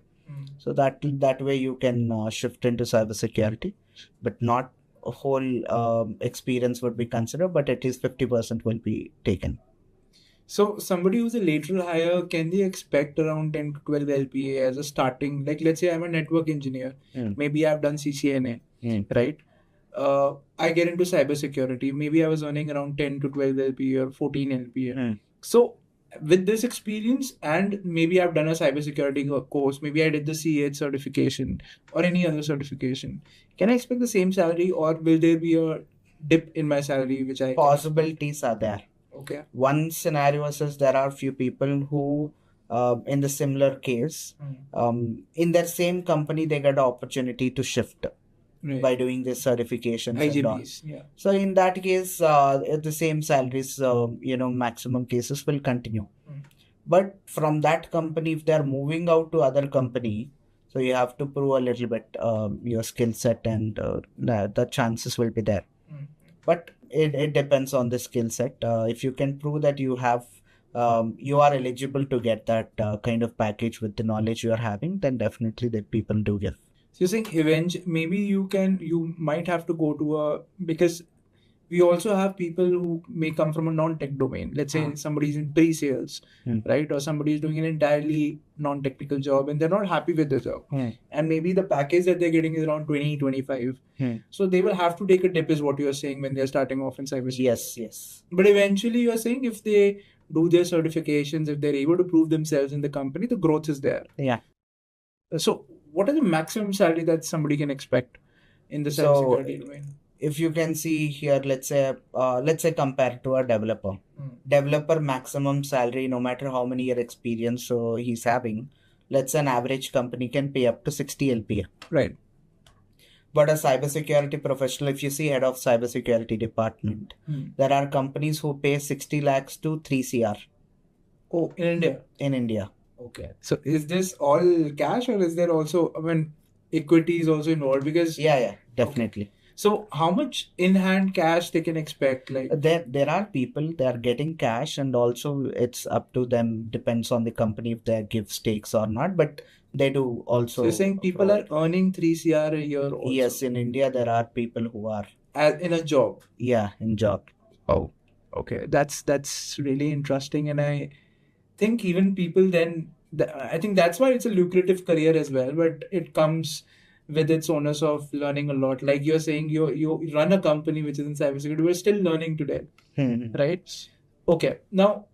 So that way you can shift into cybersecurity, but not a whole experience would be considered, but at least 50% will be taken. So somebody who's a lateral hire, can they expect around 10 to 12 LPA as a starting? Like, let's say I'm a network engineer. Maybe I've done CCNA, right? I get into cybersecurity. Maybe I was earning around 10 to 12 LPA or 14 LPA. So with this experience, and maybe I've done a cybersecurity course, maybe I did the C8 certification or any other certification, can I expect the same salary, or will there be a dip in my salary which I... Possibilities are there. Okay. One scenario is there are few people who in the similar case in their same company they get an opportunity to shift by doing this certifications IGPs, and all. So in that case the same salaries maximum cases will continue. But from that company, if they are moving out to other company, so you have to prove a little bit your skill set, and the chances will be there. But it depends on the skill set. If you can prove that you have you are eligible to get that kind of package with the knowledge you are having, then definitely that people do give. So you're saying eventually maybe you might have to go to because we also have people who may come from a non-tech domain. Let's say somebody's in pre-sales, right? Or somebody's doing an entirely non-technical job and they're not happy with the job. And maybe the package that they're getting is around 20, 25. So they will have to take a dip is what you're saying when they're starting off in cybersecurity. Yes. But eventually you're saying if they do their certifications, if they're able to prove themselves in the company, the growth is there. Yeah. So what is the maximum salary that somebody can expect in the cybersecurity domain? If you can see here, let's say compared to a developer maximum salary, no matter how many year experience so he's having, let's say an average company can pay up to 60 LPA. Right. But a cybersecurity professional, if you see head of cybersecurity department, there are companies who pay 60 lakhs to 3 CR. Oh, in India? In India. Okay. So is this all cash or is there also, equity is also involved? Because yeah, definitely. Okay. So how much in-hand cash they can expect? Like there are people, they are getting cash, and also it's up to them, depends on the company if they give stakes or not, but they do also. So you're saying people are earning 3 CR a year also? Yes, in India there are people who are in a job. Yeah, in job. Oh, okay. That's really interesting, and I think even people then I think that's why it's a lucrative career as well, but it comes with its onus of learning a lot. Like you're saying, you run a company which is in cybersecurity, we're still learning today, right? Okay. Now,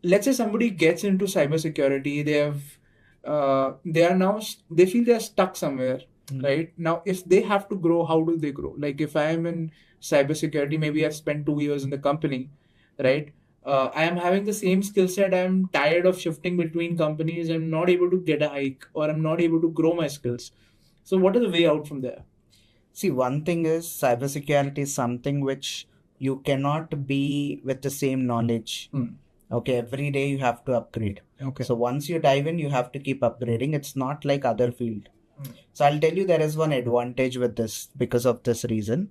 let's say somebody gets into cybersecurity, they feel they're stuck somewhere, right? Now, if they have to grow, how do they grow? Like if I am in cybersecurity, maybe I've spent 2 years in the company, right? I am having the same skill set. I'm tired of shifting between companies. I'm not able to get a hike, or I'm not able to grow my skills. So what is the way out from there? See, one thing is cybersecurity is something which you cannot be with the same knowledge. Okay, every day you have to upgrade. Okay. So once you dive in, you have to keep upgrading. It's not like other field. So I'll tell you, there is one advantage with this because of this reason.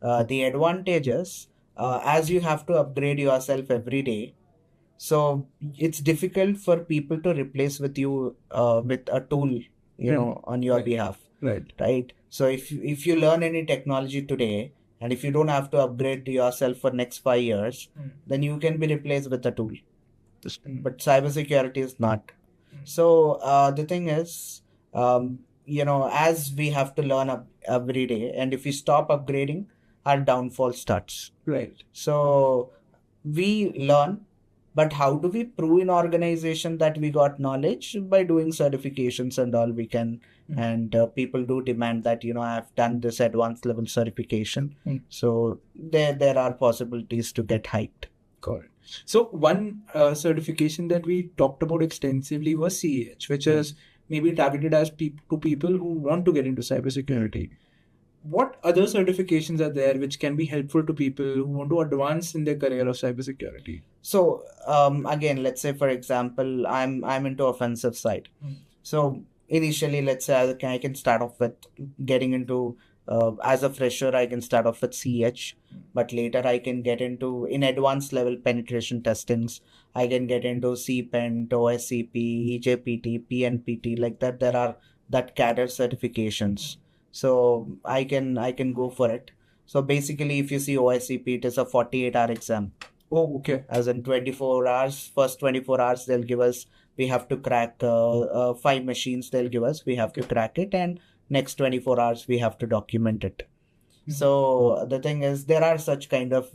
The advantage is as you have to upgrade yourself every day, so it's difficult for people to replace with you with a tool, on your behalf. Right. So if you learn any technology today, and if you don't have to upgrade yourself for next 5 years, then you can be replaced with a tool. But cybersecurity is not. So the thing is, as we have to learn every day, and if we stop upgrading, our downfall starts. Right. So we learn, but how do we prove in organization that we got knowledge? By doing certifications and all we can. And people do demand that, I've done this advanced level certification. So there are possibilities to get hiked. Got it. So one certification that we talked about extensively was CEH, which is maybe targeted as to people who want to get into cybersecurity. What other certifications are there which can be helpful to people who want to advance in their career of cybersecurity? So again, let's say for example, I'm into offensive side. So initially, let's say I can start off with getting into as a fresher, I can start off with CH, but later I can get into in advanced level penetration testings. I can get into CPENT, OSCP, EJPT, PNPT, like that. There are that cadre certifications. So I can go for it. So basically, if you see OSCP, it is a 48-hour exam. Oh, okay. As in 24 hours, first 24 hours, they'll give us, we have to crack 5 machines they'll give us, we have to crack it, and next 24 hours, we have to document it. So the thing is, there are such kind of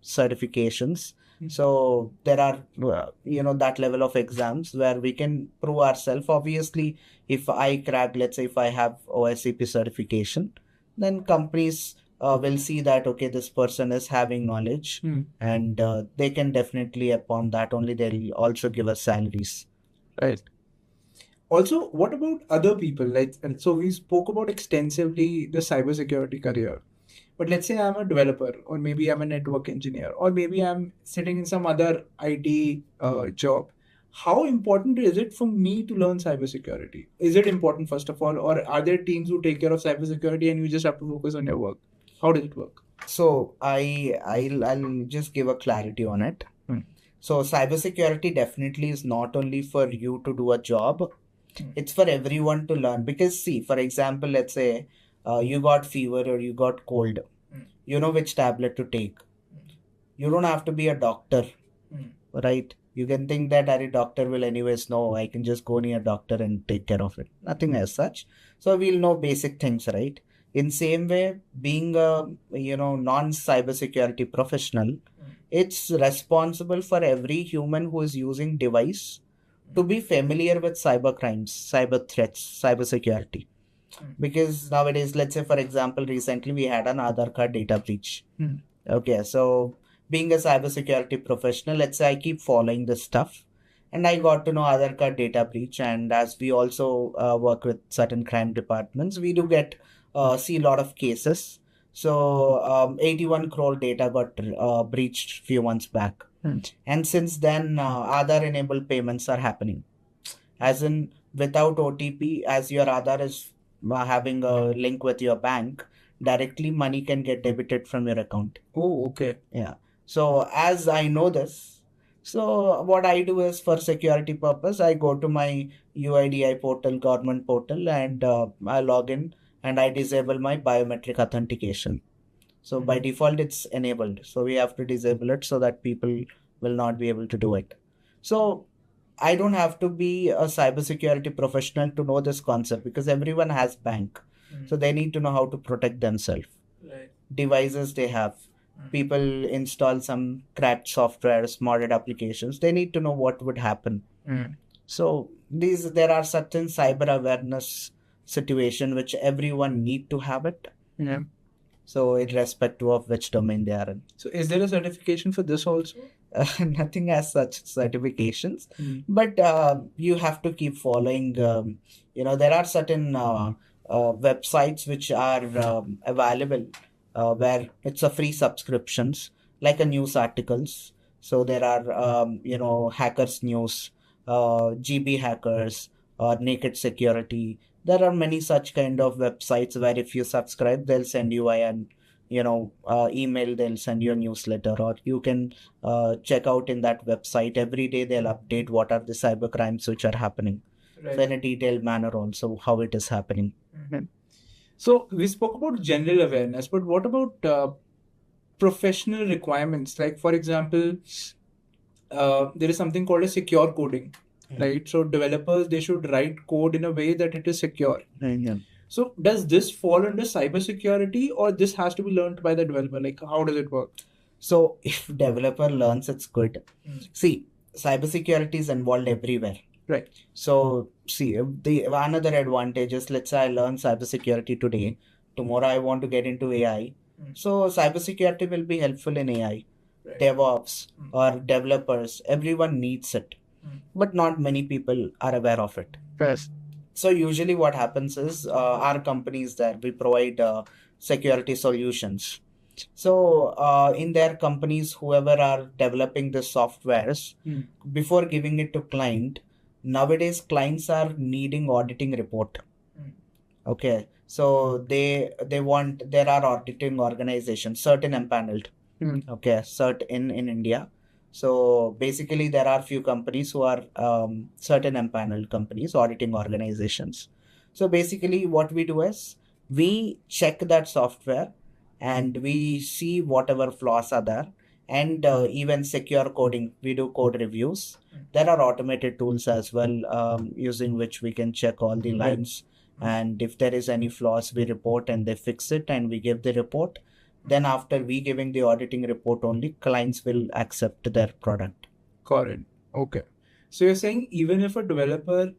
certifications. So there are, that level of exams where we can prove ourselves. Obviously, if I crack, let's say if I have OSCP certification, then companies will see that, okay, this person is having knowledge, and they can definitely, upon that only, they'll also give us salaries. Right. Also, what about other people? And so we spoke about extensively the cybersecurity career. But let's say I'm a developer, or maybe I'm a network engineer, or maybe I'm sitting in some other IT job. How important is it for me to learn cybersecurity? Is it important, first of all, or are there teams who take care of cybersecurity and you just have to focus on your work? How does it work? So I'll just give a clarity on it. So cybersecurity definitely is not only for you to do a job, it's for everyone to learn. Because see, for example, let's say you got fever or you got cold, you know which tablet to take. You don't have to be a doctor, right? You can think that a doctor will anyways know. I can just go near a doctor and take care of it. Nothing as such. So we'll know basic things, right? In same way, being a non-cybersecurity professional, it's responsible for every human who is using device to be familiar with cyber crimes, cyber threats, cybersecurity. Because nowadays, let's say for example, recently we had an Aadhaar card data breach. Okay, so being a cybersecurity professional, let's say I keep following this stuff and I got to know Aadhaar card data breach. And as we also work with certain crime departments, we do get see a lot of cases. So 81 crore data got breached few months back. And since then, Aadhaar enabled payments are happening. As in, without OTP, as your Aadhaar is having a link with your bank, directly money can get debited from your account. Oh, okay. Yeah. So as I know this, so what I do is for security purpose, I go to my UIDI portal, government portal, and I log in and I disable my biometric authentication. So by default, it's enabled. So we have to disable it so that people will not be able to do it. So I don't have to be a cybersecurity professional to know this concept, because everyone has bank. So they need to know how to protect themselves. Right. Devices they have. People install some cracked softwares, modded applications. They need to know what would happen. So there are certain cyber awareness situation which everyone need to have it. Yeah. So irrespective of which domain they are in. So is there a certification for this also? Nothing as such certifications, but you have to keep following. There are certain websites which are available where it's a free subscriptions, like a news articles. So there are hackers news, GB hackers, or naked security. There are many such kind of websites where if you subscribe, they'll send you an email, they'll send you a newsletter, or you can check out in that website. Every day they'll update what are the cyber crimes which are happening. Right. So in a detailed manner also how it is happening. So we spoke about general awareness, but what about professional requirements? Like for example, there is something called a secure coding, right? So developers, they should write code in a way that it is secure. Yeah. So does this fall under cybersecurity, or this has to be learned by the developer? Like how does it work? So if developer learns, it's good. See, cybersecurity is involved everywhere. Right. So see, the another advantage is, let's say I learn cybersecurity today. Tomorrow I want to get into AI. So cybersecurity will be helpful in AI. Right. DevOps or developers, everyone needs it. But not many people are aware of it. Yes. So usually what happens is our companies there, we provide security solutions. So in their companies, whoever are developing the softwares, before giving it to client, nowadays clients are needing auditing report. Okay. So there are auditing organizations, certain empaneled. Okay. Cert in India. So basically there are few companies who are certain empaneled companies, auditing organizations. So basically what we do is we check that software and we see whatever flaws are there, and even secure coding, we do code reviews. There are automated tools as well using which we can check all the lines, and if there is any flaws we report and they fix it and we give the report. Then after we giving the auditing report only, clients will accept their product. Correct. Okay. So you're saying even if a developer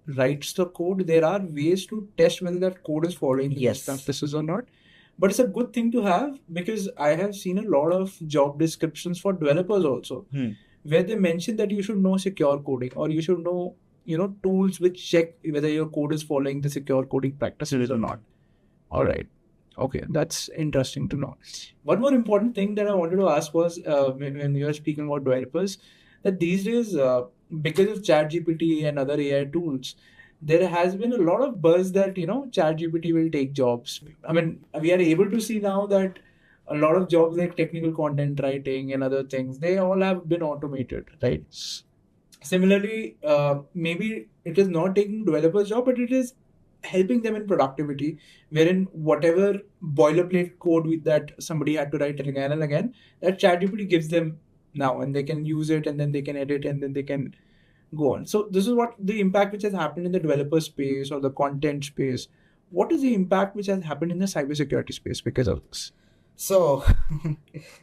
writes the code, there are ways to test whether that code is following the best practices or not. But it's a good thing to have, because I have seen a lot of job descriptions for developers also, where they mention that you should know secure coding, or you should know, tools which check whether your code is following the secure coding practices or not. All right. Okay, that's interesting to know. One more important thing that I wanted to ask was when you are speaking about developers, that these days, because of ChatGPT and other AI tools, there has been a lot of buzz that ChatGPT will take jobs. I mean, we are able to see now that a lot of jobs like technical content writing and other things, they all have been automated, right? Similarly, maybe it is not taking developers' job, but it is helping them in productivity, wherein whatever boilerplate code that somebody had to write again and again, that ChatGPT gives them now, and they can use it, and then they can edit, and then they can go on. So this is what the impact which has happened in the developer space or the content space. What is the impact which has happened in the cybersecurity space because of this? So,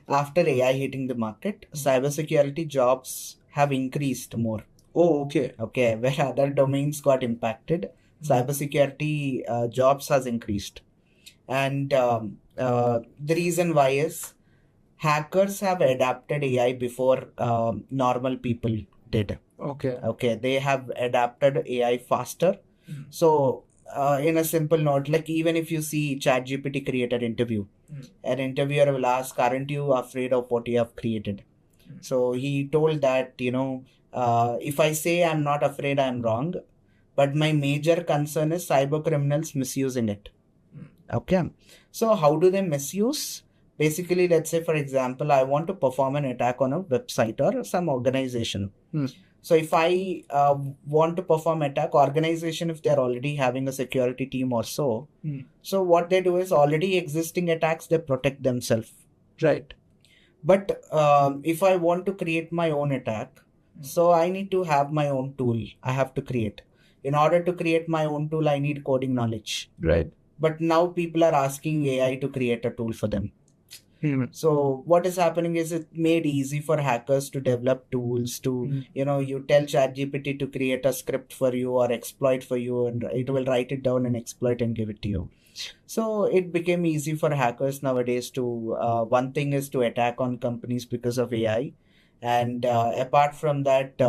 after AI hitting the market, cybersecurity jobs have increased more. Oh, okay. Okay, where other domains got impacted, cybersecurity jobs has increased. And the reason why is hackers have adapted AI before normal people did. Okay, they have adapted AI faster. So, in a simple note, like even if you see ChatGPT create an interview, an interviewer will ask, "Aren't you afraid of what you have created?" So he told that, if I say I'm not afraid, I'm wrong. But my major concern is cyber criminals misusing it. Okay. So how do they misuse? Basically, let's say, for example, I want to perform an attack on a website or some organization. So if I want to perform attack organization, if they're already having a security team or so, so what they do is already existing attacks, they protect themselves. Right. But if I want to create my own attack, so I need to have my own tool. I have to create. In order to create my own tool, I need coding knowledge. Right. But now people are asking AI to create a tool for them. So what is happening is it made easy for hackers to develop tools to, you tell ChatGPT to create a script for you or exploit for you, and it will write it down and exploit and give it to you. So it became easy for hackers nowadays to, one thing is to attack on companies because of AI. And apart from that,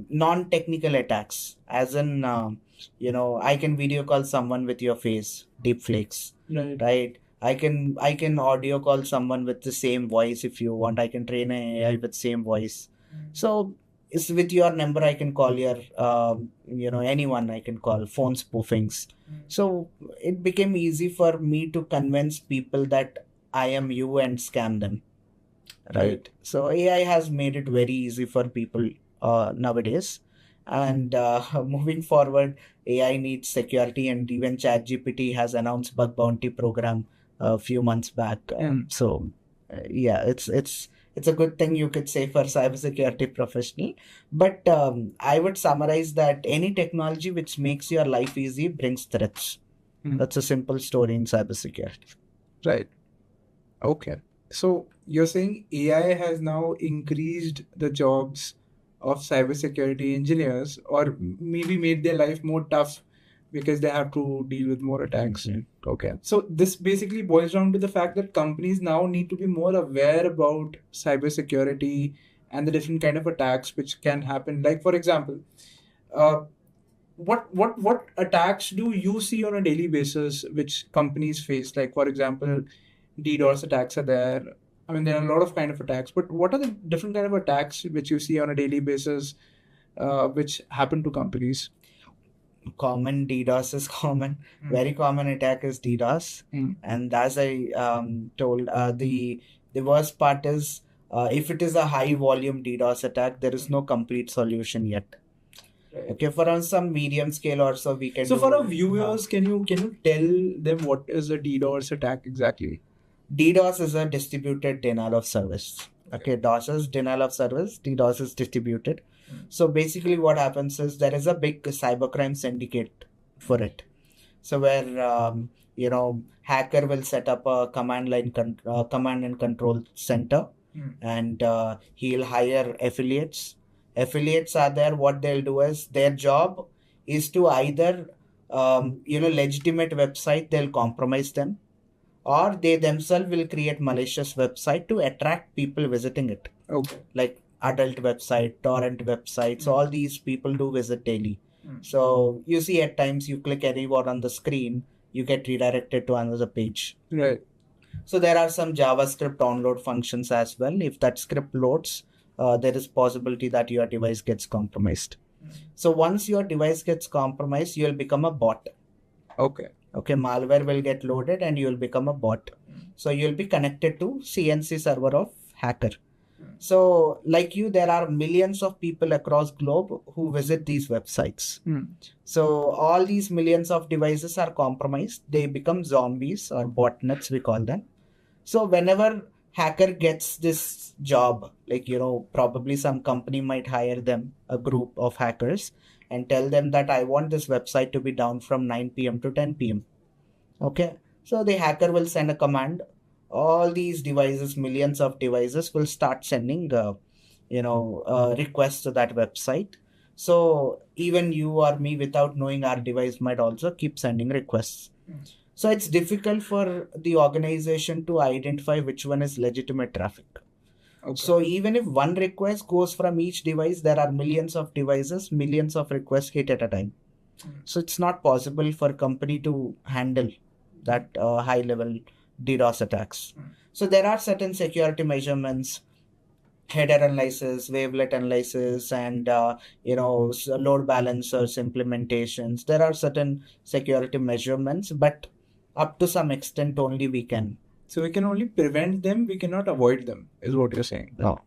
non-technical attacks, as in, I can video call someone with your face, deepfakes, right? I can audio call someone with the same voice if you want. I can train an AI with same voice. So it's with your number I can call your, anyone I can call, phone spoofings. So it became easy for me to convince people that I am you and scam them. Right. So AI has made it very easy for people nowadays. And moving forward, AI needs security, and even ChatGPT has announced bug bounty program a few months back. So it's a good thing, you could say, for cybersecurity professional. But I would summarize that any technology which makes your life easy brings threats. That's a simple story in cybersecurity. Right. Okay. So you're saying AI has now increased the jobs of cybersecurity engineers, or maybe made their life more tough because they have to deal with more attacks. Okay. So this basically boils down to the fact that companies now need to be more aware about cybersecurity and the different kind of attacks which can happen. Like, for example, what attacks do you see on a daily basis which companies face? Like, for example, DDoS attacks are there. I mean, there are a lot of kind of attacks, but what are the different kind of attacks which you see on a daily basis which happen to companies? Common DDoS is common. Very common attack is DDoS. And as I told, the worst part is if it is a high volume DDoS attack, there is no complete solution yet. Okay, for some medium scale or so we can. So for our viewers, can you tell them what is a DDoS attack exactly? DDoS is a distributed denial of service. Okay, DOS is denial of service. DDoS is distributed. So basically what happens is there is a big cybercrime syndicate for it. So where, hacker will set up a command and control center, and he'll hire affiliates. Affiliates are there. What they'll do is their job is to either, legitimate website, they'll compromise them, or they themselves will create malicious website to attract people visiting it. Okay. Like adult website, torrent websites, all these people do visit daily. So you see at times you click anywhere on the screen, you get redirected to another page. Right. So there are some JavaScript download functions as well. If that script loads, there is possibility that your device gets compromised. So once your device gets compromised, you'll become a bot. Okay. Okay, malware will get loaded and you will become a bot. So you'll be connected to CNC server of hacker. So like you, there are millions of people across globe who visit these websites. So all these millions of devices are compromised. They become zombies or botnets, we call them. So whenever hacker gets this job, like, probably some company might hire them, a group of hackers, and tell them that I want this website to be down from 9 p.m. to 10 p.m. Okay. So the hacker will send a command. All these devices, millions of devices, will start sending, requests to that website. So even you or me, without knowing, our device might also keep sending requests. So it's difficult for the organization to identify which one is legitimate traffic. Okay. So even if one request goes from each device, there are millions of devices, millions of requests hit at a time. So it's not possible for a company to handle that high level DDoS attacks. So there are certain security measurements, header analysis, wavelet analysis, and load balancers implementations. There are certain security measurements, but up to some extent only we can. So we can only prevent them, we cannot avoid them, is what you're saying. No.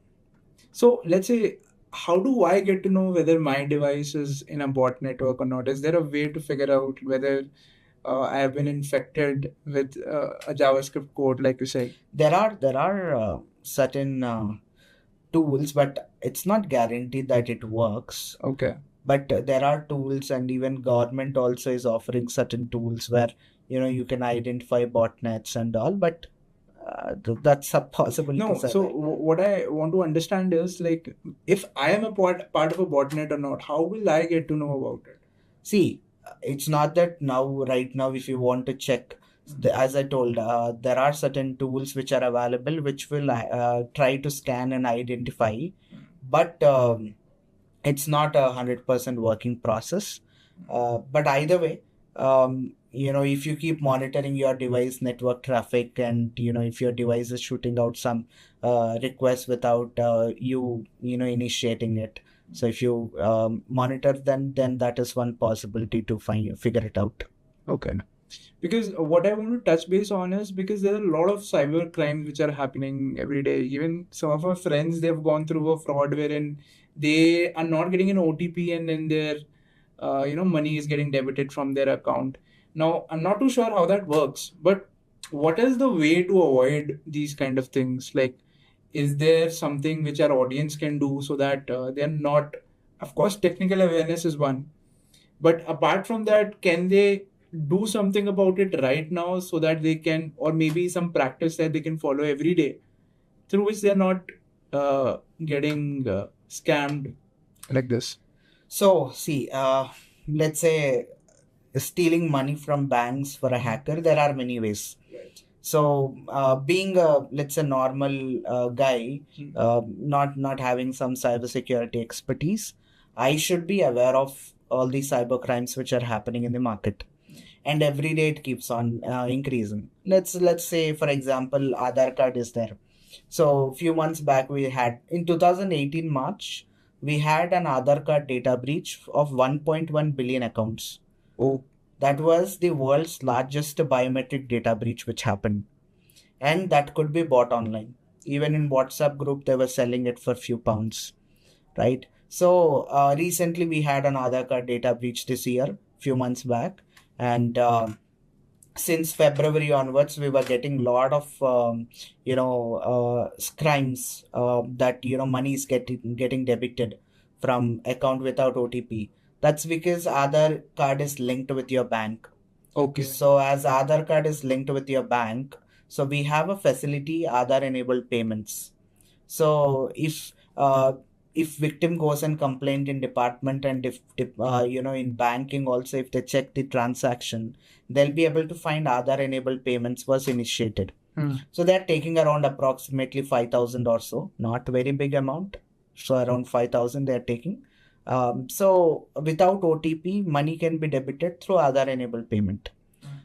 So let's say, how do I get to know whether my device is in a bot network or not? Is there a way to figure out whether I have been infected with a JavaScript code, like you say? There are certain tools, but it's not guaranteed that it works. Okay. But there are tools, and even government also is offering certain tools where you can identify botnets and all, but that's a possibility. No, so what I want to understand is, like, if I am a part of a botnet or not, how will I get to know about it? See, it's not that right now, if you want to check, as I told, there are certain tools which are available which will try to scan and identify, but it's not 100% working process. But either way, if you keep monitoring your device network traffic, and if your device is shooting out some requests without you initiating it, so if you monitor, then that is one possibility to figure it out. Okay. Because what I want to touch base on is, because there are a lot of cyber crimes which are happening every day. Even some of our friends, they've gone through a fraud wherein they are not getting an OTP, and then their money is getting debited from their account. Now, I'm not too sure how that works, but what is the way to avoid these kind of things? Like, is there something which our audience can do so that they're not, of course, technical awareness is one, but apart from that, can they do something about it right now so that they can, or maybe some practice that they can follow every day, through which they're not getting scammed like this? So see, let's say stealing money from banks for a hacker, there are many ways. So being let's say normal guy, not having some cybersecurity expertise, I should be aware of all the cyber crimes which are happening in the market, and every day it keeps on increasing. Let's say, for example, Aadhaar card is there. So a few months back, we had in 2018 March, we had an Aadhaar card data breach of 1.1 billion accounts. Oh. That was the world's largest biometric data breach which happened. And that could be bought online. Even in WhatsApp group, they were selling it for a few pounds, right? So recently we had an Aadhaar card data breach this year, few months back. And since February onwards, we were getting a lot of, crimes that, money is getting debited from account without OTP. That's because Aadhaar card is linked with your bank. Okay. So as Aadhaar card is linked with your bank, so we have a facility, Aadhaar enabled payments. So if victim goes and complained in department, and if in banking also, if they check the transaction, they'll be able to find Aadhaar enabled payments was initiated. So they're taking around approximately 5,000 or so, not very big amount. So around 5,000 they're taking. So without OTP, money can be debited through Aadhaar enabled payment.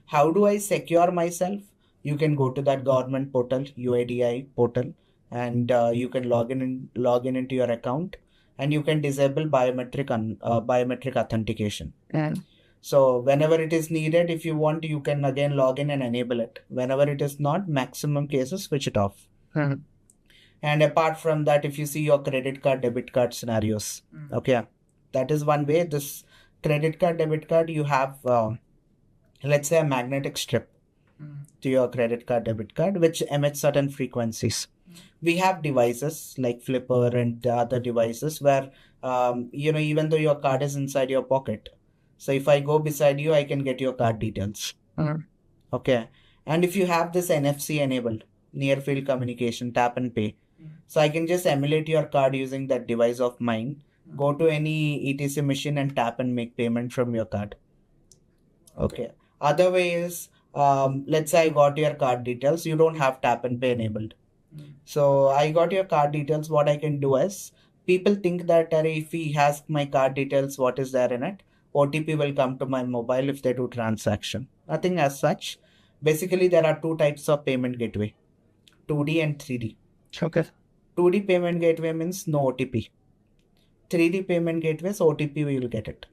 How do I secure myself? You can go to that government portal, UIDAI portal, and you can log in into your account, and you can disable biometric authentication. So whenever it is needed, if you want, you can again log in and enable it. Whenever it is not, maximum cases, switch it off. And apart from that, if you see your credit card, debit card scenarios, okay, that is one way. This credit card, debit card, you have, let's say, a magnetic strip to your credit card, debit card, which emits certain frequencies. We have devices like Flipper and other devices where, even though your card is inside your pocket, so if I go beside you, I can get your card details. Okay. And if you have this NFC enabled, near field communication, tap and pay, so I can just emulate your card using that device of mine, go to any ETC machine and tap and make payment from your card. Okay. Other way is, let's say I got your card details, you don't have tap and pay enabled. So I got your card details. What I can do is, people think that if he has my card details, what is there in it? OTP will come to my mobile if they do transaction. Nothing as such. Basically, there are two types of payment gateway, 2D and 3D. Okay. 2D payment gateway means no OTP. 3D payment gateways, OTP we will get it.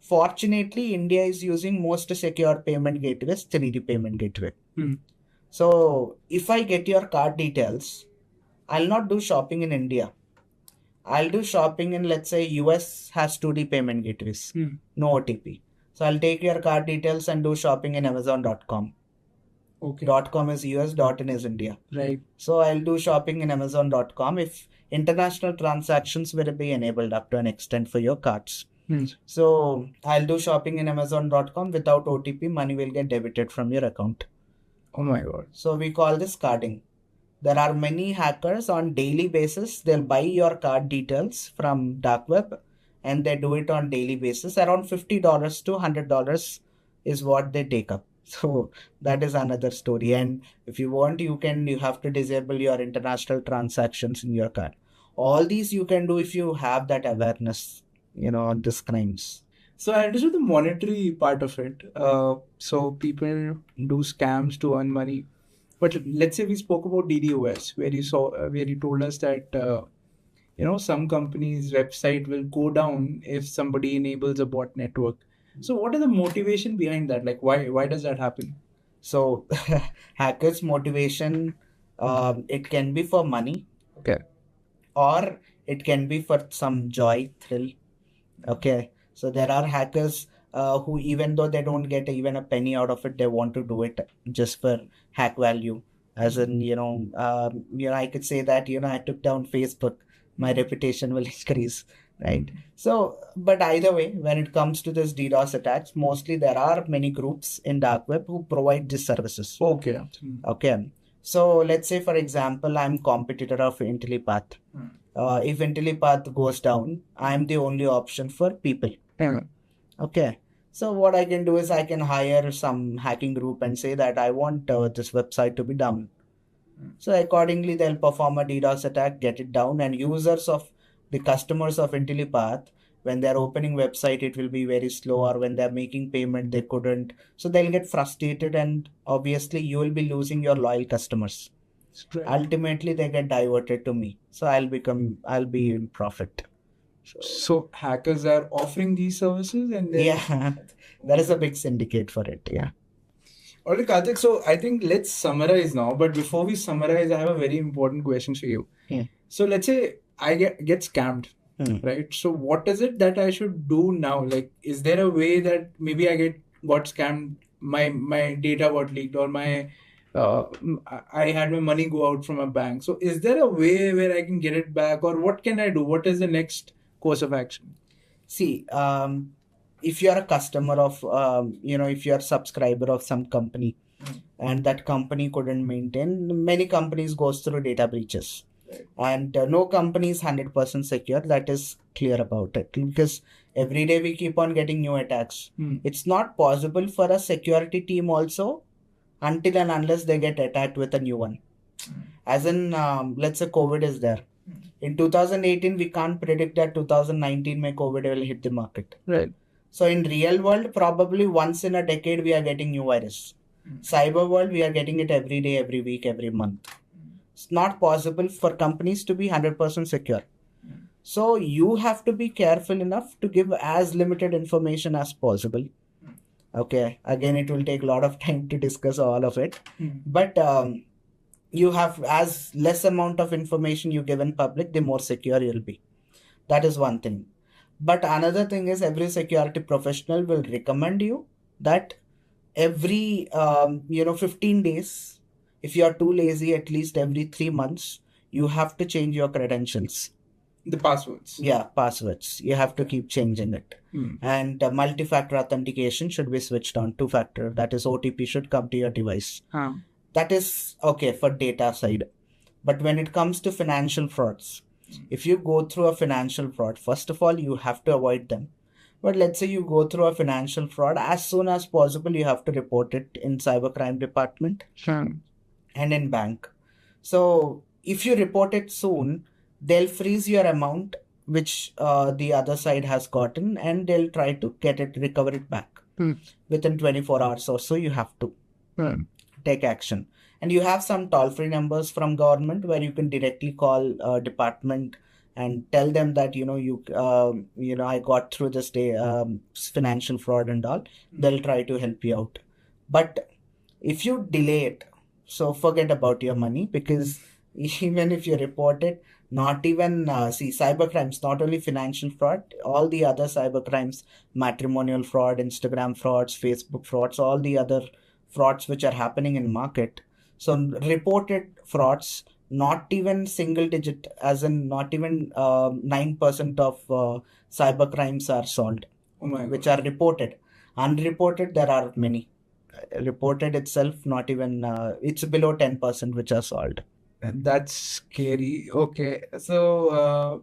Fortunately, India is using most secure payment gateways, 3D payment gateway. So if I get your card details, I'll not do shopping in India. I'll do shopping in, let's say, US has 2D payment gateways, no OTP. So I'll take your card details and do shopping in Amazon.com. Okay. .com is US, .in is India. Right. So I'll do shopping in Amazon.com if international transactions will be enabled up to an extent for your cards. So I'll do shopping in Amazon.com without OTP, money will get debited from your account. Oh my God. So we call this carding. There are many hackers on daily basis. They'll buy your card details from dark web and they do it on daily basis. Around $50 to $100 is what they take up. So that is another story. And if you want, you have to disable your international transactions in your card. All these you can do if you have that awareness, on these crimes. So I understood the monetary part of it. So people do scams to earn money. But let's say we spoke about DDoS, where you told us that some companies' website will go down if somebody enables a bot network. So what is the motivation behind that? Like why does that happen? So hackers' motivation, it can be for money. Okay. Or it can be for some joy, thrill. Okay. So there are hackers who, even though they don't get even a penny out of it, they want to do it just for hack value. As in, I could say that, I took down Facebook, my reputation will increase, right? So, but either way, when it comes to this DDoS attacks, mostly there are many groups in dark web who provide these services. Okay. Okay. So let's say, for example, I'm competitor of lntellipaat. If lntellipaat goes down, I'm the only option for people. Okay. So what I can do is I can hire some hacking group and say that I want this website to be down. So accordingly, they'll perform a DDoS attack, get it down, and the customers of lntellipaat, when they're opening website, it will be very slow, or when they're making payment, they couldn't. So they'll get frustrated, and obviously you will be losing your loyal customers. Right. Ultimately, they get diverted to me. So I'll be in profit. So hackers are offering these services, and yeah, there is a big syndicate for it. Yeah. All right, Karthik. So I think let's summarize now. But before we summarize, I have a very important question for you. Yeah. So let's say I get scammed, right? So what is it that I should do now? Like, is there a way that maybe I got scammed, my data got leaked, or I had my money go out from a bank? So is there a way where I can get it back, or what can I do? What is the next course of action? See, if you are a customer of, if you are a subscriber of some company and that company couldn't maintain, many companies goes through data breaches. And no company is 100% secure. That is clear about it, because every day we keep on getting new attacks. It's not possible for a security team also until and unless they get attacked with a new one. As in, let's say COVID is there. In 2018, we can't predict that 2019 may COVID will hit the market. Right. So in real world, probably once in a decade, we are getting new virus. Cyber world, we are getting it every day, every week, every month. It's not possible for companies to be 100% secure. So you have to be careful enough to give as limited information as possible. Okay, again, it will take a lot of time to discuss all of it. But you have, as less amount of information you give in public, the more secure you'll be. That is one thing. But another thing is, every security professional will recommend you that every 15 days, if you are too lazy, at least every 3 months, you have to change your credentials. The passwords. Yeah, passwords. You have to keep changing it. And multi-factor authentication should be switched on. Two-factor, that is OTP, should come to your device. That is okay for data side. But when it comes to financial frauds, if you go through a financial fraud, first of all, you have to avoid them. But let's say you go through a financial fraud, as soon as possible, you have to report it in cybercrime department and in bank. So if you report it soon, they'll freeze your amount, which the other side has gotten, and they'll try to recover it back. Within 24 hours or so, you have to take action. And you have some toll-free numbers from government where you can directly call department and tell them that, I got through this day, financial fraud and all. They'll try to help you out. But if you delay it, so forget about your money, because even if you report it, not even, cybercrimes, not only financial fraud, all the other cybercrimes, matrimonial fraud, Instagram frauds, Facebook frauds, all the other frauds which are happening in market. So reported frauds, not even single digit, as in not even 9% of cybercrimes are solved, which are reported. Unreported, there are many. Reported itself, not even, it's below 10% which are solved. That's scary. Okay. So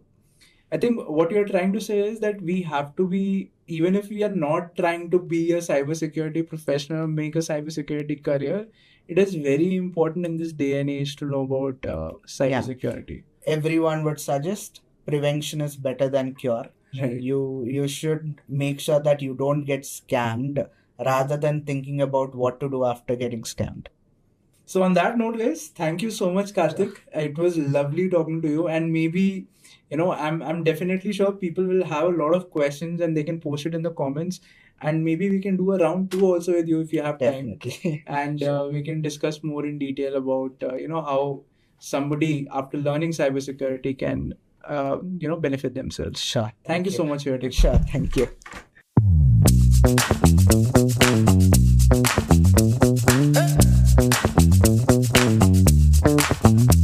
I think what you're trying to say is that we have to be, even if we are not trying to be a cybersecurity professional, make a cybersecurity career, it is very important in this day and age to know about cybersecurity. Everyone would suggest prevention is better than cure. Right. You should make sure that you don't get scammed rather than thinking about what to do after getting scammed. So on that note, guys, thank you so much, Karthik. It was lovely talking to you, and maybe, I'm definitely sure people will have a lot of questions and they can post it in the comments, and maybe we can do a round 2 also with you if you have time. Definitely. And we can discuss more in detail about how somebody after learning cybersecurity can benefit themselves. Sure. Thank you so much for your time. Sure. Thank you.